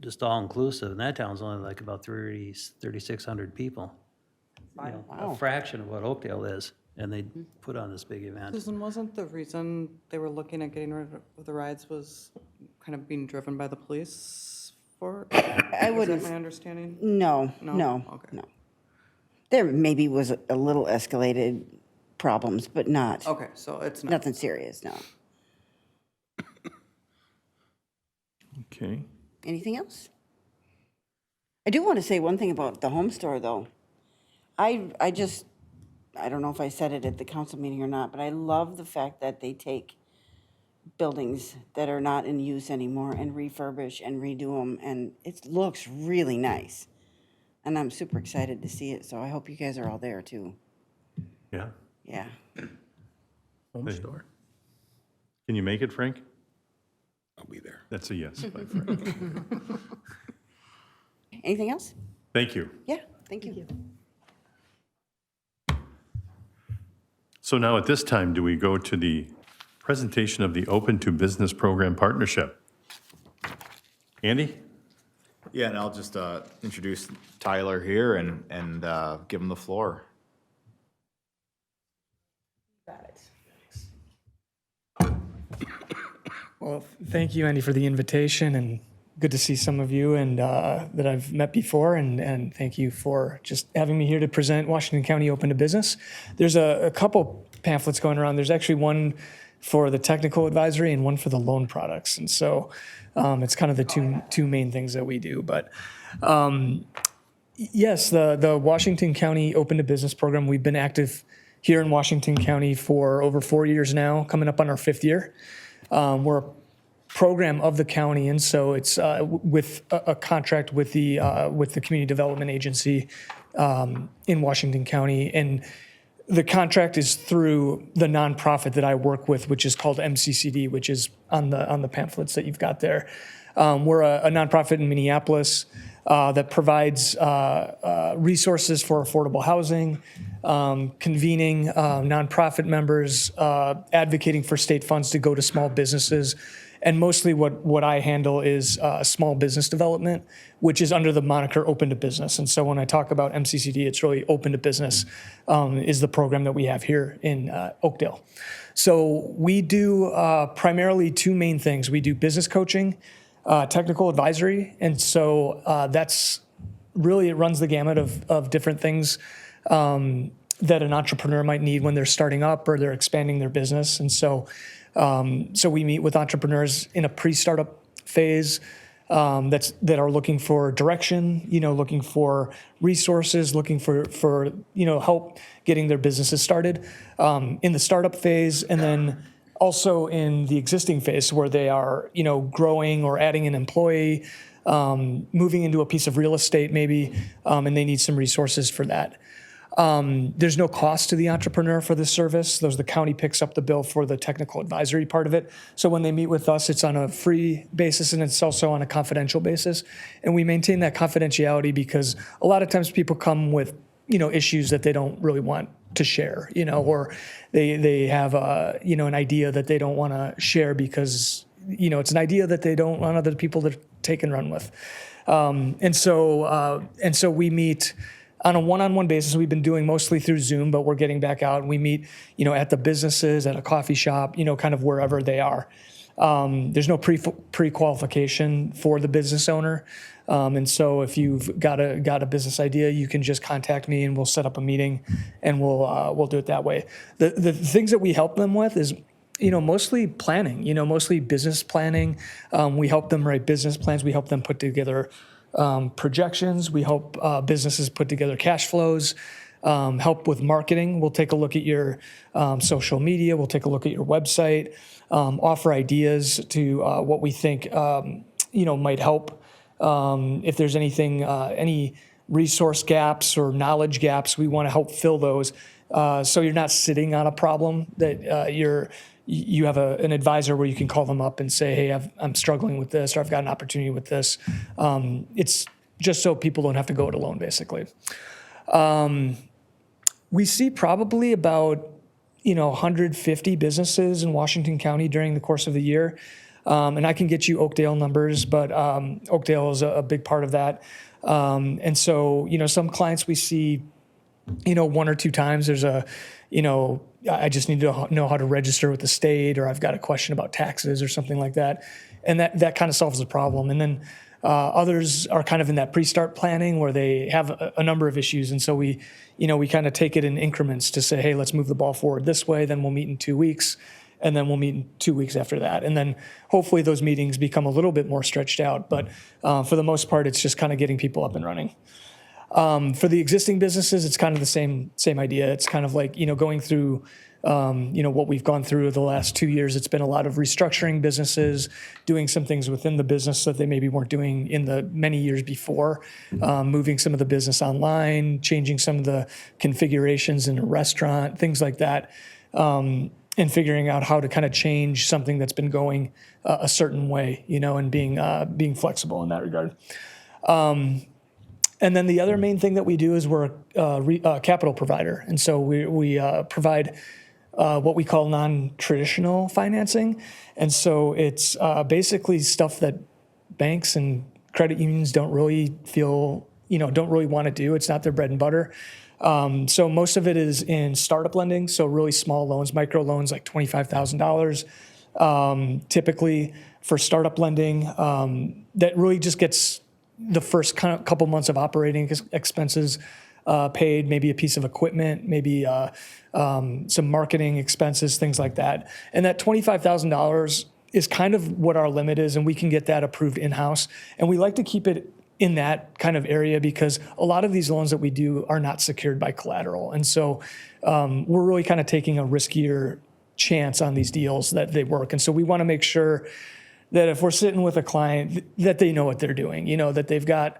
just all-inclusive, and that town's only like about 3,600 people. You know, a fraction of what Oakdale is, and they put on this big event. Susan, wasn't the reason they were looking at getting rid of the rides was kind of being driven by the police for? I wouldn't, Is that my understanding? no, No? no, Okay. no. There maybe was a little escalated problems, but not, Okay, so it's not. nothing serious, no. Okay. Anything else? I do want to say one thing about the home store, though. I don't know if I said it at the council meeting or not, but I love the fact that they take buildings that are not in use anymore and refurbish and redo them, and it looks really nice. And I'm super excited to see it, so I hope you guys are all there, too. Yeah. Yeah. Home store. Can you make it, Frank? I'll be there. That's a yes by Frank. Anything else? Thank you. Yeah, thank you. So now at this time, do we go to the presentation of the Open to Business Program Partnership? Andy? Yeah, and I'll just introduce Tyler here and give him the floor. Well, thank you, Andy, for the invitation, and good to see some of you and that I've met before, and thank you for just having me here to present Washington County Open to Business. There's a couple pamphlets going around. There's actually one for the technical advisory and one for the loan products, and so it's kind of the two main things that we do. But yes, the Washington County Open to Business program, we've been active here in Washington County for over 4 years now, coming up on our 5th year. We're a program of the county, and so it's with a contract with the Community Development Agency in Washington County, and the contract is through the nonprofit that I work with, which is called MCCD, which is on the pamphlets that you've got there. We're a nonprofit in Minneapolis that provides resources for affordable housing, convening nonprofit members, advocating for state funds to go to small businesses. And mostly what I handle is small business development, which is under the moniker Open to Business. And so when I talk about MCCD, it's really Open to Business is the program that we have here in Oakdale. So we do primarily 2 main things. We do business coaching, technical advisory, and so that's really, it runs the gamut of different things that an entrepreneur might need when they're starting up or they're expanding their business. And so we meet with entrepreneurs in a pre-startup phase that are looking for direction, looking for resources, looking for help getting their businesses started in the startup phase, and then also in the existing phase where they are, growing or adding an employee, moving into a piece of real estate maybe, and they need some resources for that. There's no cost to the entrepreneur for this service. The county picks up the bill for the technical advisory part of it. So when they meet with us, it's on a free basis and it's also on a confidential basis. And we maintain that confidentiality because a lot of times people come with, issues that they don't really want to share, or they have an idea that they don't want to share because, it's an idea that they don't want other people to take and run with. And so we meet on a one-on-one basis. We've been doing mostly through Zoom, but we're getting back out and we meet, at the businesses, at a coffee shop, kind of wherever they are. There's no pre-qualification for the business owner. And so if you've got a business idea, you can just contact me and we'll set up a meeting and we'll do it that way. The things that we help them with is, mostly planning, mostly business planning. We help them write business plans. We help them put together projections. We help businesses put together cash flows, help with marketing. We'll take a look at your social media. We'll take a look at your website, offer ideas to what we think, might help. If there's anything, any resource gaps or knowledge gaps, we want to help fill those. So you're not sitting on a problem that you have an advisor where you can call them up and say, hey, I'm struggling with this, or I've got an opportunity with this. It's just so people don't have to go it alone, basically. We see probably about, 150 businesses in Washington County during the course of the year. And I can get you Oakdale numbers, but Oakdale is a big part of that. And so, some clients we see, 1 or 2 times. There's I just need to know how to register with the state, or I've got a question about taxes or something like that. And that kind of solves the problem. And then others are kind of in that pre-start planning where they have a number of issues. And so we kind of take it in increments to say, hey, let's move the ball forward this way, then we'll meet in 2 weeks, and then we'll meet in 2 weeks after that. And then hopefully those meetings become a little bit more stretched out. But for the most part, it's just kind of getting people up and running. For the existing businesses, it's kind of the same idea. It's kind of like, going through, what we've gone through the last 2 years. It's been a lot of restructuring businesses, doing some things within the business that they maybe weren't doing in the many years before, moving some of the business online, changing some of the configurations in a restaurant, things like that, and figuring out how to kind of change something that's been going a certain way, and being flexible in that regard. And then the other main thing that we do is we're a capital provider. And so we provide what we call non-traditional financing. And so it's basically stuff that banks and credit unions don't really want to do. It's not their bread and butter. So most of it is in startup lending. So really small loans, micro loans, like $25,000, typically for startup lending, that really just gets the first couple months of operating expenses paid, maybe a piece of equipment, maybe some marketing expenses, things like that. And that $25,000 is kind of what our limit is, and we can get that approved in-house. And we like to keep it in that kind of area because a lot of these loans that we do are not secured by collateral. And so we're really kind of taking a riskier chance on these deals that they work. And so we want to make sure that if we're sitting with a client, that they know what they're doing, that they've got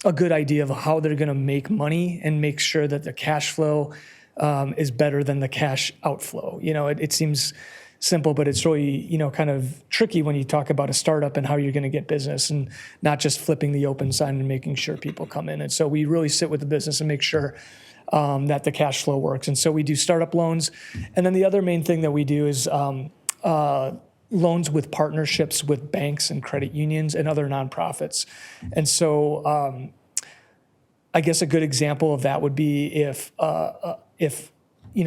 a good idea of how they're going to make money and make sure that the cash flow is better than the cash outflow. It seems simple, but it's really, kind of tricky when you talk about a startup and how you're going to get business and not just flipping the open sign and making sure people come in. And so we really sit with the business and make sure that the cash flow works. And so we do startup loans. And then the other main thing that we do is loans with partnerships with banks and credit unions and other nonprofits. And so I guess a good example of that would be if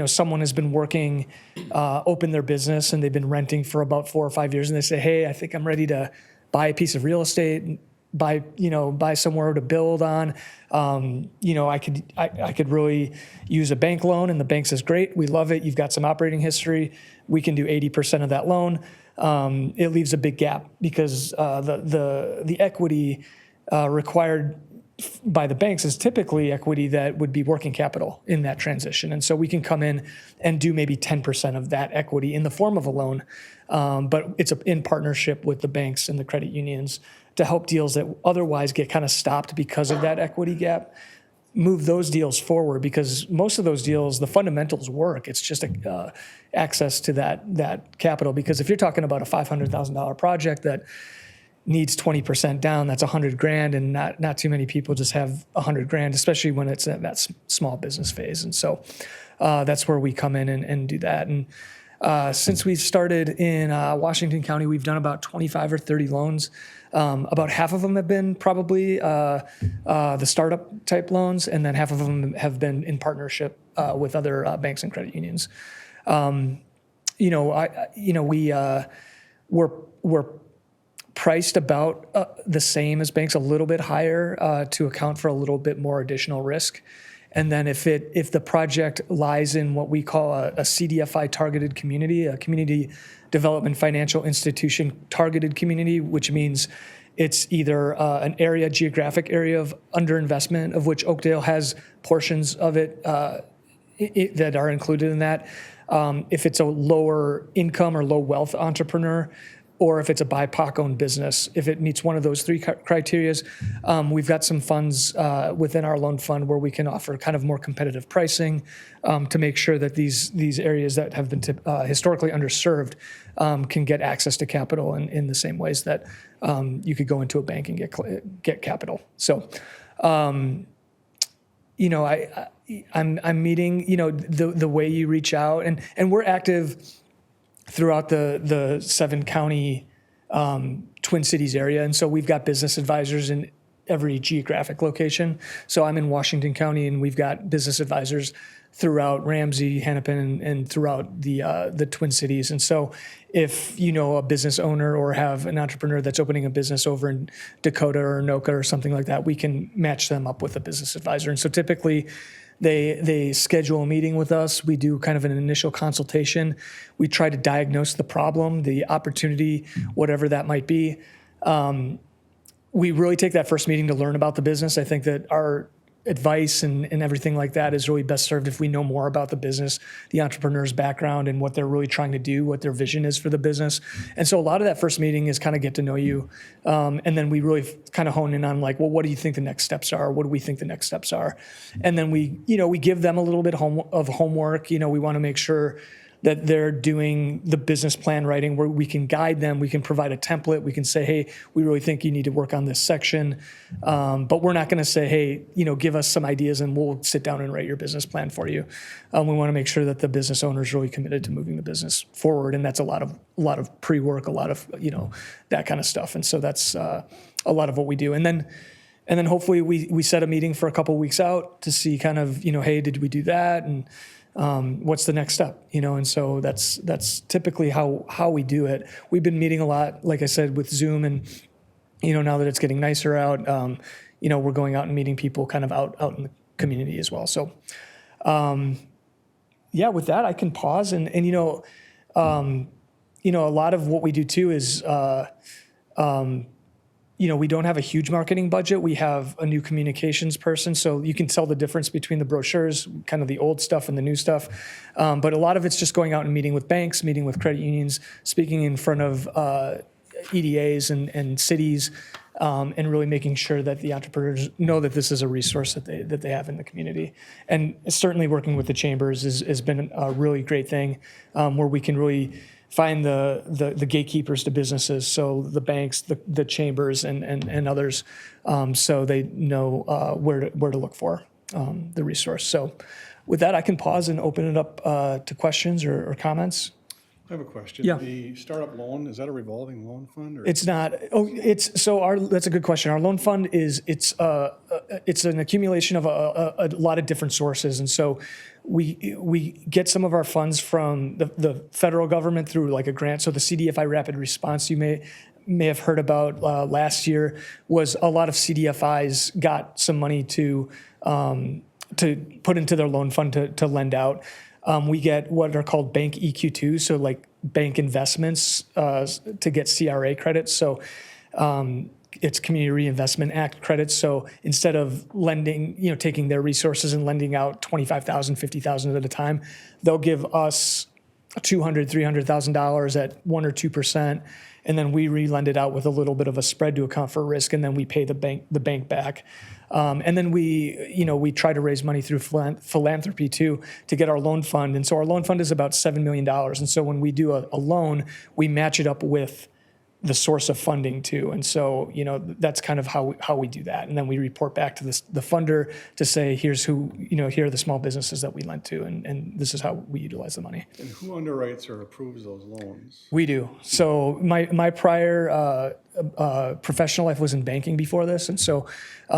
someone has been working, open their business and they've been renting for about 4 or 5 years and they say, hey, I think I'm ready to buy a piece of real estate, buy somewhere to build on. I could really use a bank loan, and the bank says, great, we love it. You've got some operating history. We can do 80% of that loan. It leaves a big gap because the equity required by the banks is typically equity that would be working capital in that transition. And so we can come in and do maybe 10% of that equity in the form of a loan, but it's in partnership with the banks and the credit unions to help deals that otherwise get kind of stopped because of that equity gap, move those deals forward, because most of those deals, the fundamentals work. It's just access to that capital. Because if you're talking about a $500,000 project that needs 20% down, that's $100,000, and not too many people just have $100,000, especially when it's at that small business phase. And so that's where we come in and do that. And since we've started in Washington County, we've done about 25 or 30 loans. About half of them have been probably the startup type loans, and then half of them have been in partnership with other banks and credit unions. We're priced about the same as banks, a little bit higher to account for a little bit more additional risk. And then if the project lies in what we call a CDFI targeted community, a community development financial institution targeted community, which means it's either an geographic area of underinvestment, of which Oakdale has portions of it that are included in that. If it's a lower income or low wealth entrepreneur, or if it's a BIPOC-owned business, if it meets one of those three criteria, we've got some funds within our loan fund where we can offer kind of more competitive pricing to make sure that these areas that have been historically underserved can get access to capital in the same ways that you could go into a bank and get capital. So, I'm meeting, the way you reach out, and we're active throughout the 7-county Twin Cities area. And so we've got business advisors in every geographic location. So I'm in Washington County, and we've got business advisors throughout Ramsey, Hennepin, and throughout the Twin Cities. And so if you know a business owner or have an entrepreneur that's opening a business over in Dakota or Anoka or something like that, we can match them up with a business advisor. And so typically they schedule a meeting with us. We do kind of an initial consultation. We try to diagnose the problem, the opportunity, whatever that might be. We really take that first meeting to learn about the business. I think that our advice and everything like that is really best served if we know more about the business, the entrepreneur's background, and what they're really trying to do, what their vision is for the business. And so a lot of that first meeting is kind of get to know you. And then we really kind of hone in on like, well, what do you think the next steps are? What do we think the next steps are? And then we give them a little bit of homework. We want to make sure that they're doing the business plan writing where we can guide them. We can provide a template. We can say, hey, we really think you need to work on this section. But we're not going to say, hey, give us some ideas and we'll sit down and write your business plan for you. We want to make sure that the business owner is really committed to moving the business forward. And that's a lot of pre-work, a lot of, that kind of stuff. And so that's a lot of what we do. And then hopefully we set a meeting for a couple of weeks out to see kind of, hey, did we do that? And what's the next step, and so that's typically how we do it. We've been meeting a lot, like I said, with Zoom, and now that it's getting nicer out, we're going out and meeting people kind of out in the community as well. So with that I can pause and a lot of what we do too is we don't have a huge marketing budget. We have a new communications person, so you can tell the difference between the brochures, kind of the old stuff and the new stuff. But a lot of it's just going out and meeting with banks, meeting with credit unions, speaking in front of EDAs and cities, and really making sure that the entrepreneurs know that this is a resource that they have in the community. And certainly working with the chambers has been a really great thing, where we can really find the gatekeepers to businesses, so the banks, the chambers, and others, so they know where to look for the resource. So with that, I can pause and open it up to questions or comments. I have a question. Yeah. The startup loan, is that a revolving loan fund? Or? It's not. That's a good question. Our loan fund it's an accumulation of a lot of different sources, and so we get some of our funds from the federal government through like a grant. So the CDFI Rapid Response you may have heard about last year was a lot of CDFIs got some money to put into their loan fund to lend out. We get what are called bank EQ2, so like bank investments to get CRA credits. So it's Community Reinvestment Act credits. So instead of lending, taking their resources and lending out $25,000, $50,000 at a time, they'll give us $200,000, $300,000 at 1 or 2%, and then we re-lend it out with a little bit of a spread to account for risk, and then we pay the bank back. And then we try to raise money through philanthropy too to get our loan fund. And so our loan fund is about $7 million. And so when we do a loan, we match it up with the source of funding too. And so, that's kind of how we do that. And then we report back to the funder to say, here's who, here are the small businesses that we lent to, and this is how we utilize the money. And who underwrites or approves those loans? We do. So my prior professional life was in banking before this. And so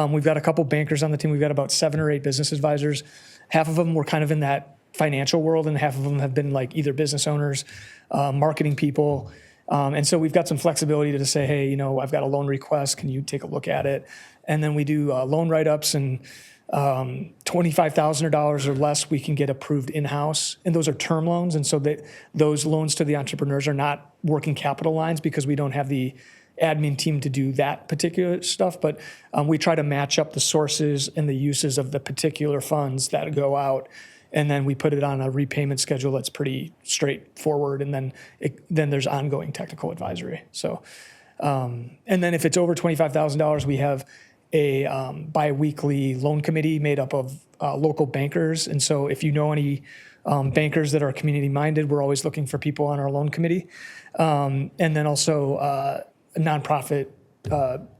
we've got a couple bankers on the team. We've got about 7 or 8 business advisors. Half of them were kind of in that financial world, and half of them have been like either business owners, marketing people. And so we've got some flexibility to say, hey, I've got a loan request. Can you take a look at it? And then we do loan write-ups, and $25,000 or less we can get approved in-house. And those are term loans. And so those loans to the entrepreneurs are not working capital lines because we don't have the admin team to do that particular stuff. But we try to match up the sources and the uses of the particular funds that go out. And then we put it on a repayment schedule that's pretty straightforward. And then there's ongoing technical advisory. So, and then if it's over $25,000, we have a biweekly loan committee made up of local bankers. And so if you know any bankers that are community minded, we're always looking for people on our loan committee. And then also a nonprofit,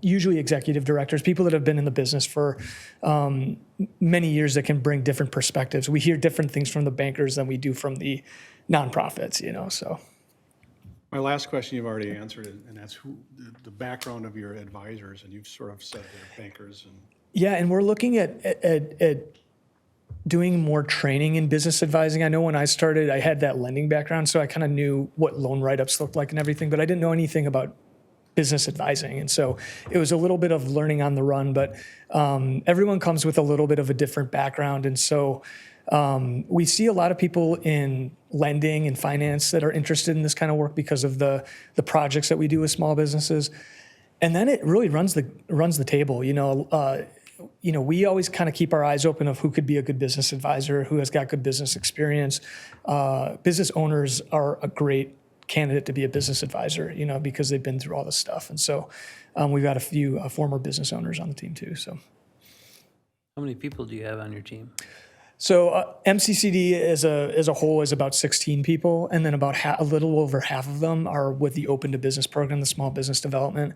usually executive directors, people that have been in the business for many years that can bring different perspectives. We hear different things from the bankers than we do from the nonprofits, so. My last question you've already answered, and that's the background of your advisors, and you've sort of said they're bankers and. Yeah, and we're looking at doing more training in business advising. I know when I started, I had that lending background, so I kind of knew what loan write-ups looked like and everything, but I didn't know anything about business advising. And so it was a little bit of learning on the run, but everyone comes with a little bit of a different background. And so we see a lot of people in lending and finance that are interested in this kind of work because of the projects that we do with small businesses. And then it really runs the table. We always kind of keep our eyes open of who could be a good business advisor, who has got good business experience. Business owners are a great candidate to be a business advisor, because they've been through all this stuff. And so we've got a few former business owners on the team too. So, How many people do you have on your team? so MCCD as a whole is about 16 people, and then about a little over half of them are with the Open to Business program, the small business development.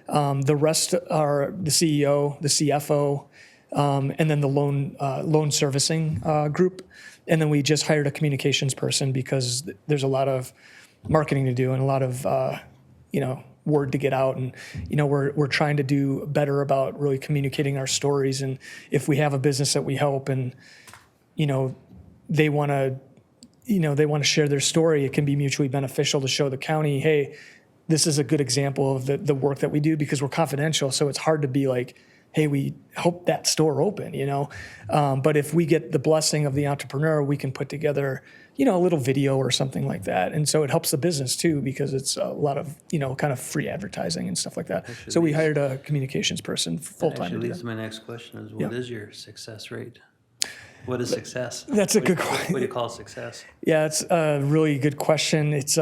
The rest are the CEO, the CFO, and then the loan servicing group. And then we just hired a communications person because there's a lot of marketing to do and a lot of word to get out. And we're trying to do better about really communicating our stories. And if we have a business that we help and they want to share their story, it can be mutually beneficial to show the county, hey, this is a good example of the work that we do, because we're confidential. So it's hard to be like, hey, we hope that store open, But if we get the blessing of the entrepreneur, we can put together, a little video or something like that. And so it helps the business too, because it's a lot of, kind of free advertising and stuff like that. So we hired a communications person full-time. Actually to do leads that. to my next question is, what is your success rate? What is success? That's a good What question. do you call success? Yeah, it's a really good question. It's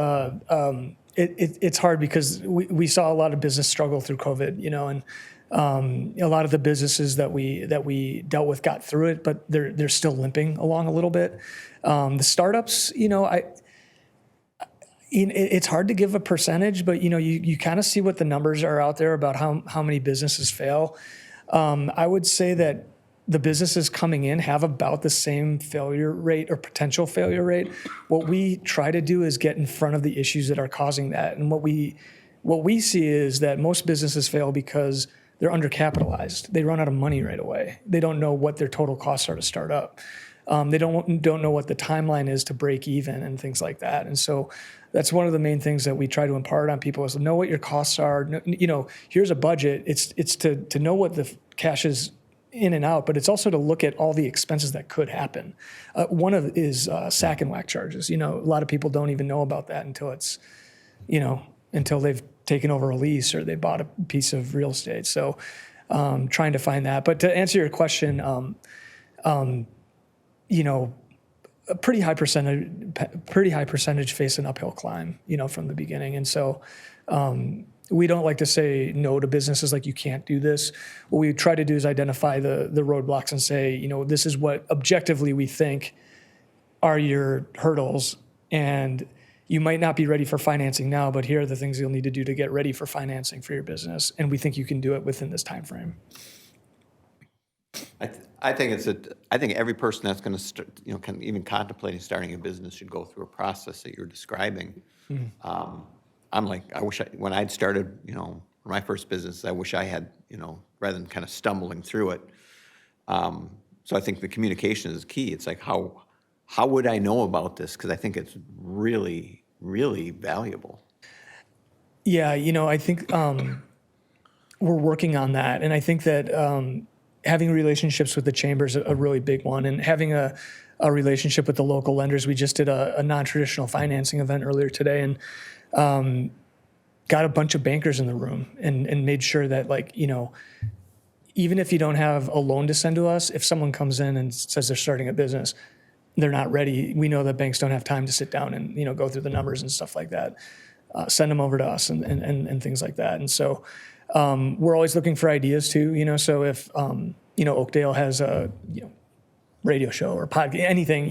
it's hard because we saw a lot of business struggle through COVID, and a lot of the businesses that we dealt with got through it, but they're still limping along a little bit. The startups, it's hard to give a percentage, but you kind of see what the numbers are out there about how many businesses fail. I would say that the businesses coming in have about the same failure rate or potential failure rate. What we try to do is get in front of the issues that are causing that. And what we see is that most businesses fail because they're undercapitalized. They run out of money right away. They don't know what their total costs are to start up. They don't know what the timeline is to break even and things like that. And so that's one of the main things that we try to impart on people is know what your costs are. Here's a budget. It's to know what the cash is in and out, but it's also to look at all the expenses that could happen. One of is sack and whack charges. A lot of people don't even know about that until it's, until they've taken over a lease or they bought a piece of real estate. So trying to find that. But to answer your question, a pretty high percentage face an uphill climb, from the beginning. And so we don't like to say no to businesses like you can't do this. What we try to do is identify the roadblocks and say, this is what objectively we think are your hurdles. And you might not be ready for financing now, but here are the things you'll need to do to get ready for financing for your business. And we think you can do it within this time frame. I think every person that's going to start, can even contemplating starting a business should go through a process that you're describing. I'm like, when I'd started, my first business, I wish I had, rather than kind of stumbling through it. So I think the communication is key. It's like, how would I know about this? Because I think it's really, really valuable. Yeah, I think we're working on that. And I think that having relationships with the chamber is a really big one. And having a relationship with the local lenders. We just did a non-traditional financing event earlier today and got a bunch of bankers in the room and made sure that, even if you don't have a loan to send to us, if someone comes in and says they're starting a business, they're not ready. We know that banks don't have time to sit down and, go through the numbers and stuff like that. Send them over to us and things like that. And so we're always looking for ideas too, so if, Oakdale has a, radio show or podcast, anything,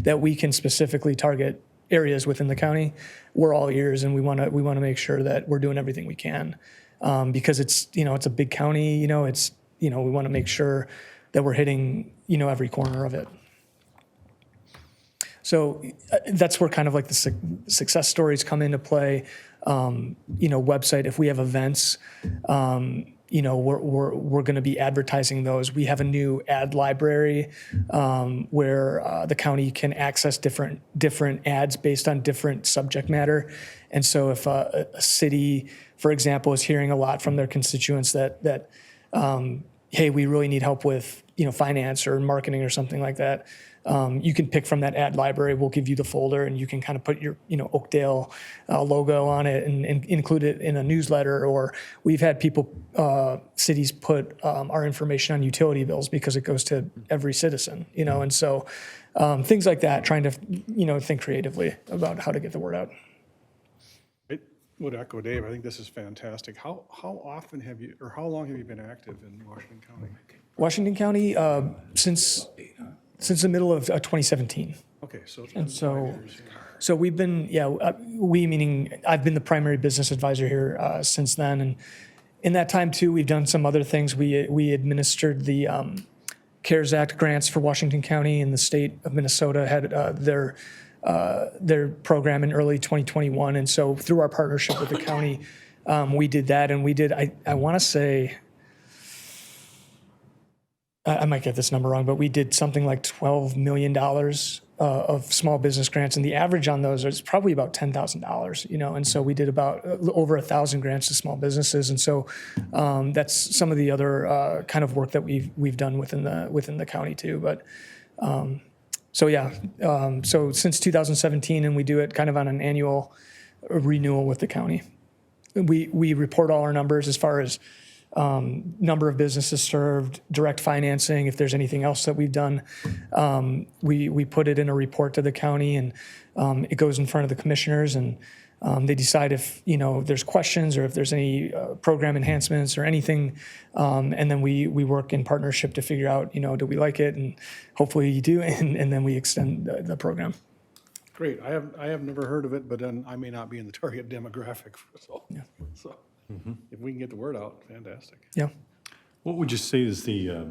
that we can specifically target areas within the county, we're all ears, and we want to make sure that we're doing everything we can, because it's it's a big county, we want to make sure that we're hitting every corner of it. So that's where kind of like the success stories come into play. Website, if we have events, we're going to be advertising those. We have a new ad library where the county can access different ads based on different subject matter. And so if a city, for example, is hearing a lot from their constituents that hey, we really need help with finance or marketing or something like that, you can pick from that ad library. We'll give you the folder, and you can kind of put your Oakdale logo on it and include it in a newsletter. Or we've had people, cities put our information on utility bills because it goes to every citizen. And so things like that. Trying to think creatively about how to get the word out. I would echo Dave. I think this is fantastic. How often have you, or how long have you been active in Washington County? Washington County since the middle of 2017. Okay, so it's been And 5 so, years. so we've been, we meaning I've been the primary business advisor here since then. And in that time too, we've done some other things. We administered the CARES Act grants for Washington County, and the state of Minnesota had their program in early 2021. And so through our partnership with the county, we did that. And we did, I want to say, I might get this number wrong, but we did something like $12 million of small business grants, and the average on those is probably about $10,000. And so we did about over 1,000 grants to small businesses, and so that's some of the other kind of work that we've done within the county too. But so since 2017, and we do it kind of on an annual renewal with the county. We report all our numbers as far as number of businesses served, direct financing. If there's anything else that we've done, we put it in a report to the county, and it goes in front of the commissioners, and they decide if there's questions or if there's any program enhancements or anything, and then we work in partnership to figure out do we like it, and hopefully you do, and then we extend the program. Great. I have never heard of it, but then I may not be in the target demographic. So if we can get the word out, fantastic. Yeah. What would you say is the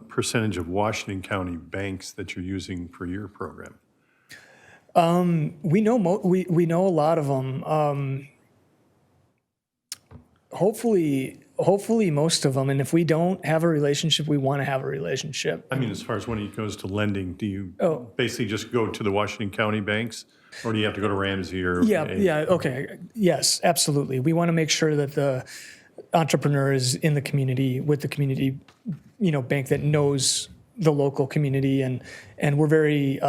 percentage of Washington County banks that you're using for your program? We know we know a lot of them. Hopefully most of them. And if we don't have a relationship, we want to have a relationship. I mean, as far as when it goes to lending, do you Oh. basically just go to the Washington County banks, or do you have to go to Ramsey or? Yeah, okay. Yes, absolutely. We want to make sure that the entrepreneur is in the community with the community, bank that knows the local community, and we're very,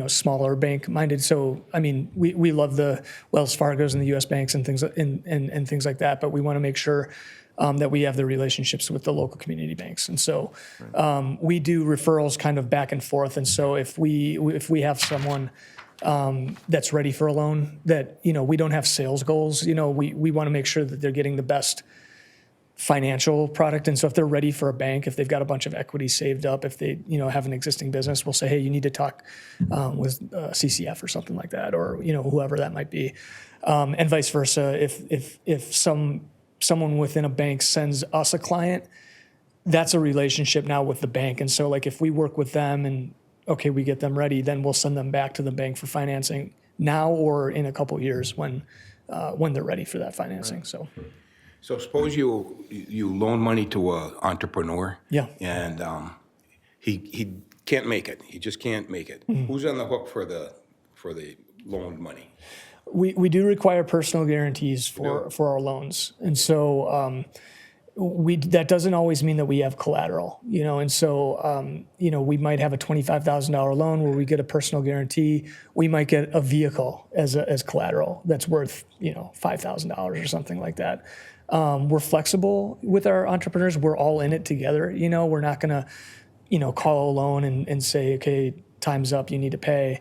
smaller bank minded. So, I mean, we love the Wells Fargos and the US banks and things and things like that, but we want to make sure that we have the relationships with the local community banks. And so we do referrals kind of back and forth. And so if we have someone that's ready for a loan that, we don't have sales goals, we want to make sure that they're getting the best financial product. And so if they're ready for a bank, if they've got a bunch of equity saved up, if they, have an existing business, we'll say, hey, you need to talk with CCF or something like that, or, whoever that might be. And vice versa. If someone within a bank sends us a client, that's a relationship now with the bank. And so like if we work with them and okay, we get them ready, then we'll send them back to the bank for financing now or in a couple of years when they're ready for that financing. Right. So suppose you loan money to an entrepreneur. Yeah. And he can't make it. He just can't make it. Mm-hmm. Who's on the hook for the loaned money? We do require personal guarantees for our loans, and so that doesn't always mean that we have collateral, and so we might have a $25,000 loan where we get a personal guarantee. We might get a vehicle as collateral that's worth $5,000 or something like that. We're flexible with our entrepreneurs. We're all in it together. We're not gonna call a loan and say, okay, time's up, you need to pay.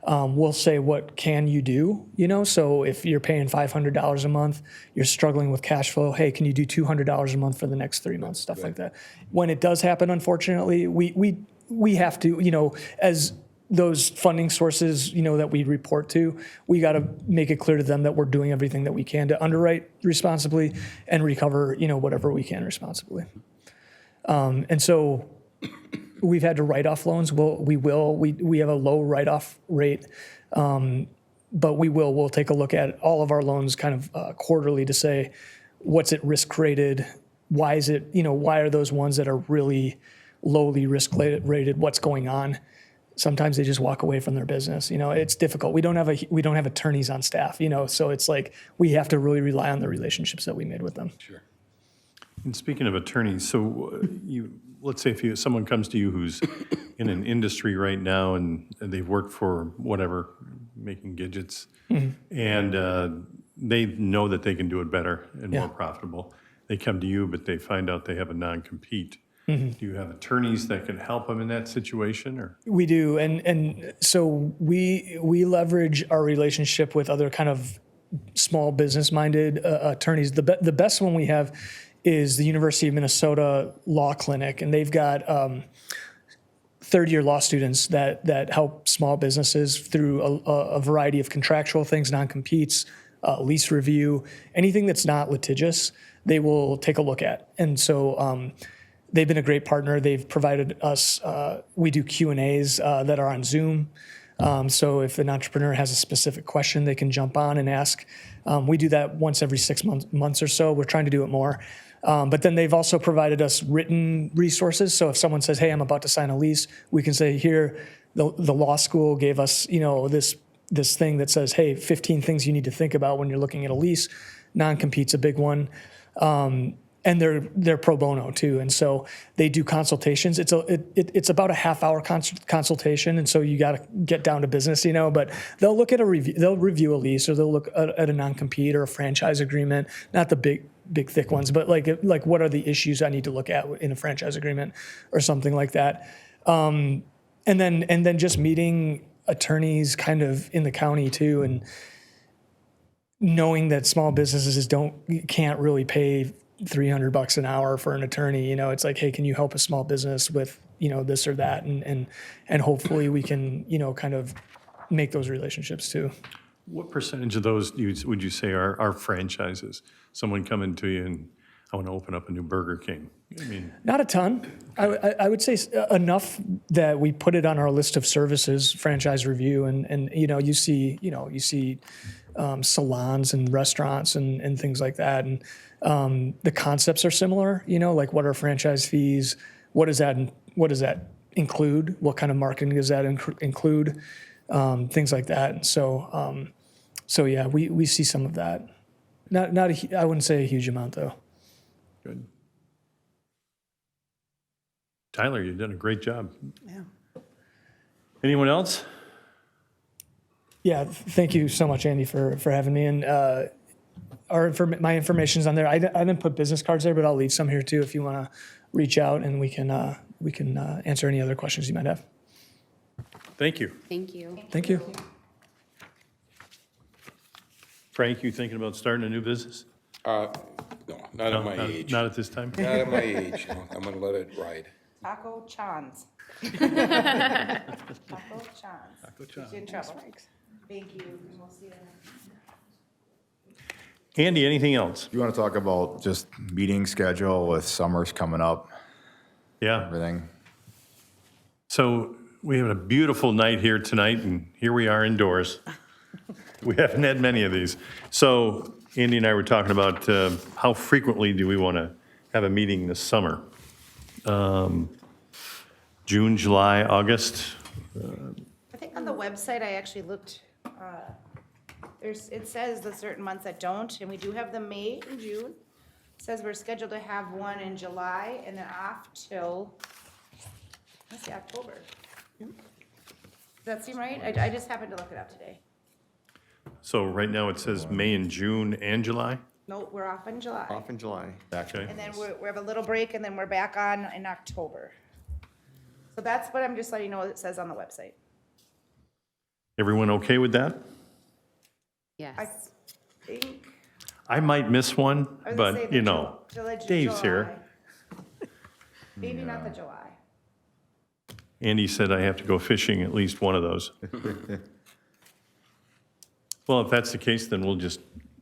We'll say, what can you do? So if you're paying $500 a month, you're struggling with cash flow. Hey, can you do $200 a month for the next 3 months? Stuff like that. When it does happen, unfortunately, we have to, as those funding sources, that we report to, we got to make it clear to them that we're doing everything that we can to underwrite responsibly and recover, whatever we can responsibly. And so we've had to write off loans. We have a low write-off rate. But we'll take a look at all of our loans kind of quarterly to say, what's it risk rated? Why is it, why are those ones that are really lowly risk rated? What's going on? Sometimes they just walk away from their business. It's difficult. We don't have attorneys on staff, so it's like we have to really rely on the relationships that we made with them. Sure. And speaking of attorneys, so let's say if someone comes to you who's in an industry right now and they've worked for whatever, making gadgets, and they know that they can do it better and more profitable. They come to you, but they find out they have a non-compete. Do you have attorneys that can help them in that situation, or? We do, and so we leverage our relationship with other kind of small business-minded attorneys. The best one we have is the University of Minnesota Law Clinic, and they've got third-year law students that help small businesses through a variety of contractual things, non-competes, lease review, anything that's not litigious, they will take a look at. And so they've been a great partner. They've provided us, we do Q&As that are on Zoom. So if an entrepreneur has a specific question, they can jump on and ask. We do that once every 6 months or so. We're trying to do it more. But then they've also provided us written resources. So if someone says, hey, I'm about to sign a lease, we can say, here, the law school gave us, this thing that says, hey, 15 things you need to think about when you're looking at a lease. Non-compete's a big one. And they're pro bono too. And so they do consultations. It's about a half-hour consultation. And so you got to get down to business, but they'll look at they'll review a lease, or they'll look at a non-compete or a franchise agreement, not the big thick ones, but like what are the issues I need to look at in a franchise agreement or something like that. And then just meeting attorneys kind of in the county too, and knowing that small businesses can't really pay $300 an hour for an attorney. It's like, hey, can you help a small business with, this or that? And hopefully we can, kind of make those relationships too. What percentage of those would you say are franchises? Someone coming to you and, I want to open up a new Burger King. I mean, not a ton. I would say enough that we put it on our list of services, franchise review, and you see salons and restaurants and things like that, and the concepts are similar. Like what are franchise fees? What does that include? What kind of marketing does that include? Things like that. And so yeah, we see some of that. I wouldn't say a huge amount though. Good. Tyler, you've done a great job. Yeah. Anyone else? Yeah, thank you so much, Andy, for having me. And my information's on there. I didn't put business cards there, but I'll leave some here too if you want to reach out, and we can answer any other questions you might have. Thank you. Thank you. Thank you. Frank, you thinking about starting a new business? No, not at my age. Not at this time? Not at my age, no. I'm gonna let it ride. Taco Chans. Taco Chans. Get you in trouble. Thank you. And we'll see you then. Andy, anything else? You want to talk about just meeting schedule with summers coming up, Yeah. everything? So we have a beautiful night here tonight, and here we are indoors. We haven't had many of these. So Andy and I were talking about how frequently do we want to have a meeting this summer? June, July, August? I think on the website, I actually looked, it says the certain months that don't, and we do have the May and June. It says we're scheduled to have one in July and then off till, let's see, October. Does that seem right? I just happened to look it up today. So right now it says May and June and July? No, we're off in July. Off in July. Okay. And then we have a little break, and then we're back on in October. So that's what I'm just letting you know what it says on the website. Everyone okay with that? I Yes. think, I might miss one, I was gonna say but the you know, Dave's here. Maybe not the July. Andy said I have to go fishing at least one of those. Well, if that's the case, then we'll just,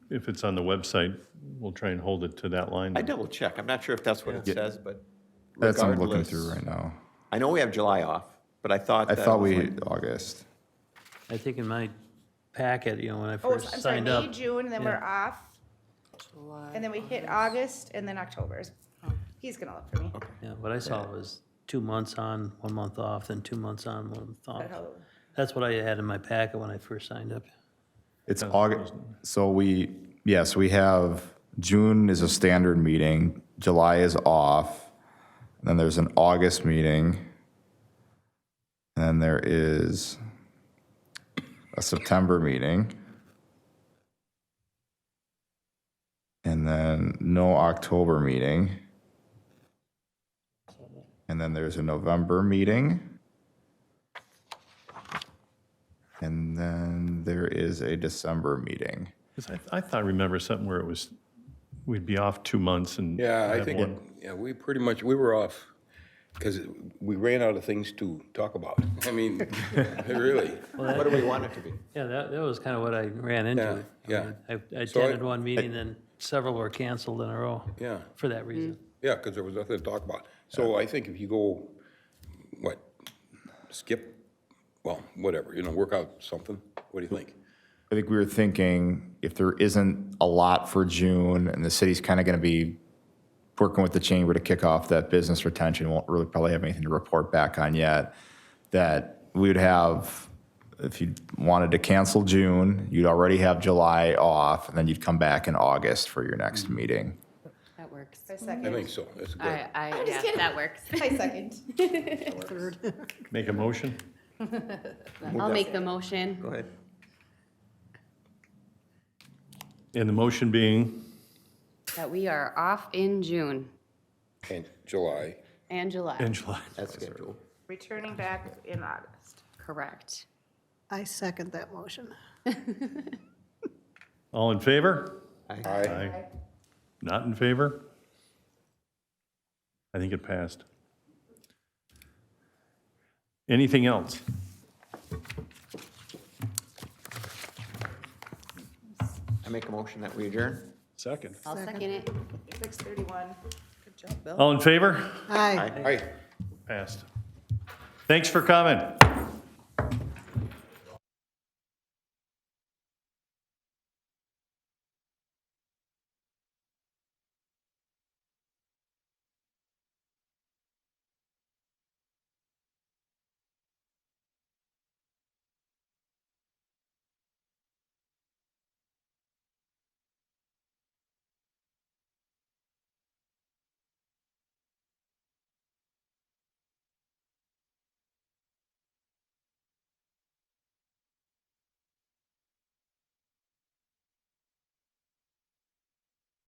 if it's on the website, we'll try and hold it to that line. I double check. I'm not sure if that's what it says, but That's what I'm looking regardless, through right now. I know we have July off, but I thought I that thought was we, like- August. I think in my packet, you know, when I Oh, first I'm sorry, signed May, up. June, and then Yeah. we're off. And then we hit August, and then October. He's gonna look for me. Yeah, what I saw was 2 months on, 1 month off, then 2 months on, 1 month off. But how- That's what I had in my packet when I first signed up. It's August, so we have, June is a standard meeting, July is off, and then there's an August meeting, and then there is a September meeting, and then no October meeting, and then there's a November meeting, and then there is a December meeting. 'Cause I thought, I remember something where it was, we'd be off 2 months and. Yeah, I have think, one. we pretty much, we were off because we ran out of things to talk about. I mean, really. What do we want it to be? Yeah, that was kind of what I ran into. Yeah, I mean, I So I- attended one meeting, then several were canceled in a row. Yeah. For that reason. Yeah, because there was nothing to talk about. So I think if you go, skip, well, whatever, work out something. What do you think? I think we were thinking if there isn't a lot for June and the city's kind of going to be working with the chamber to kick off that business retention, won't really probably have anything to report back on yet, that we would have, if you wanted to cancel June, you'd already have July off, and then you'd come back in August for your next meeting. That works. I I second. think so. That's good. Yeah, that works. I second. Make a motion? I'll make the motion Go ahead. And the motion being, that we are off in June And July. and July. in July. That's scheduled. Returning back in August. Correct. I second that motion. All in favor? Aye. Not in favor? I think it passed. Anything else? I make a motion that we adjourn. Second. I'll second it. 6:31. Good job, Bill. All in favor? Aye. Aye. Passed. Thanks for coming.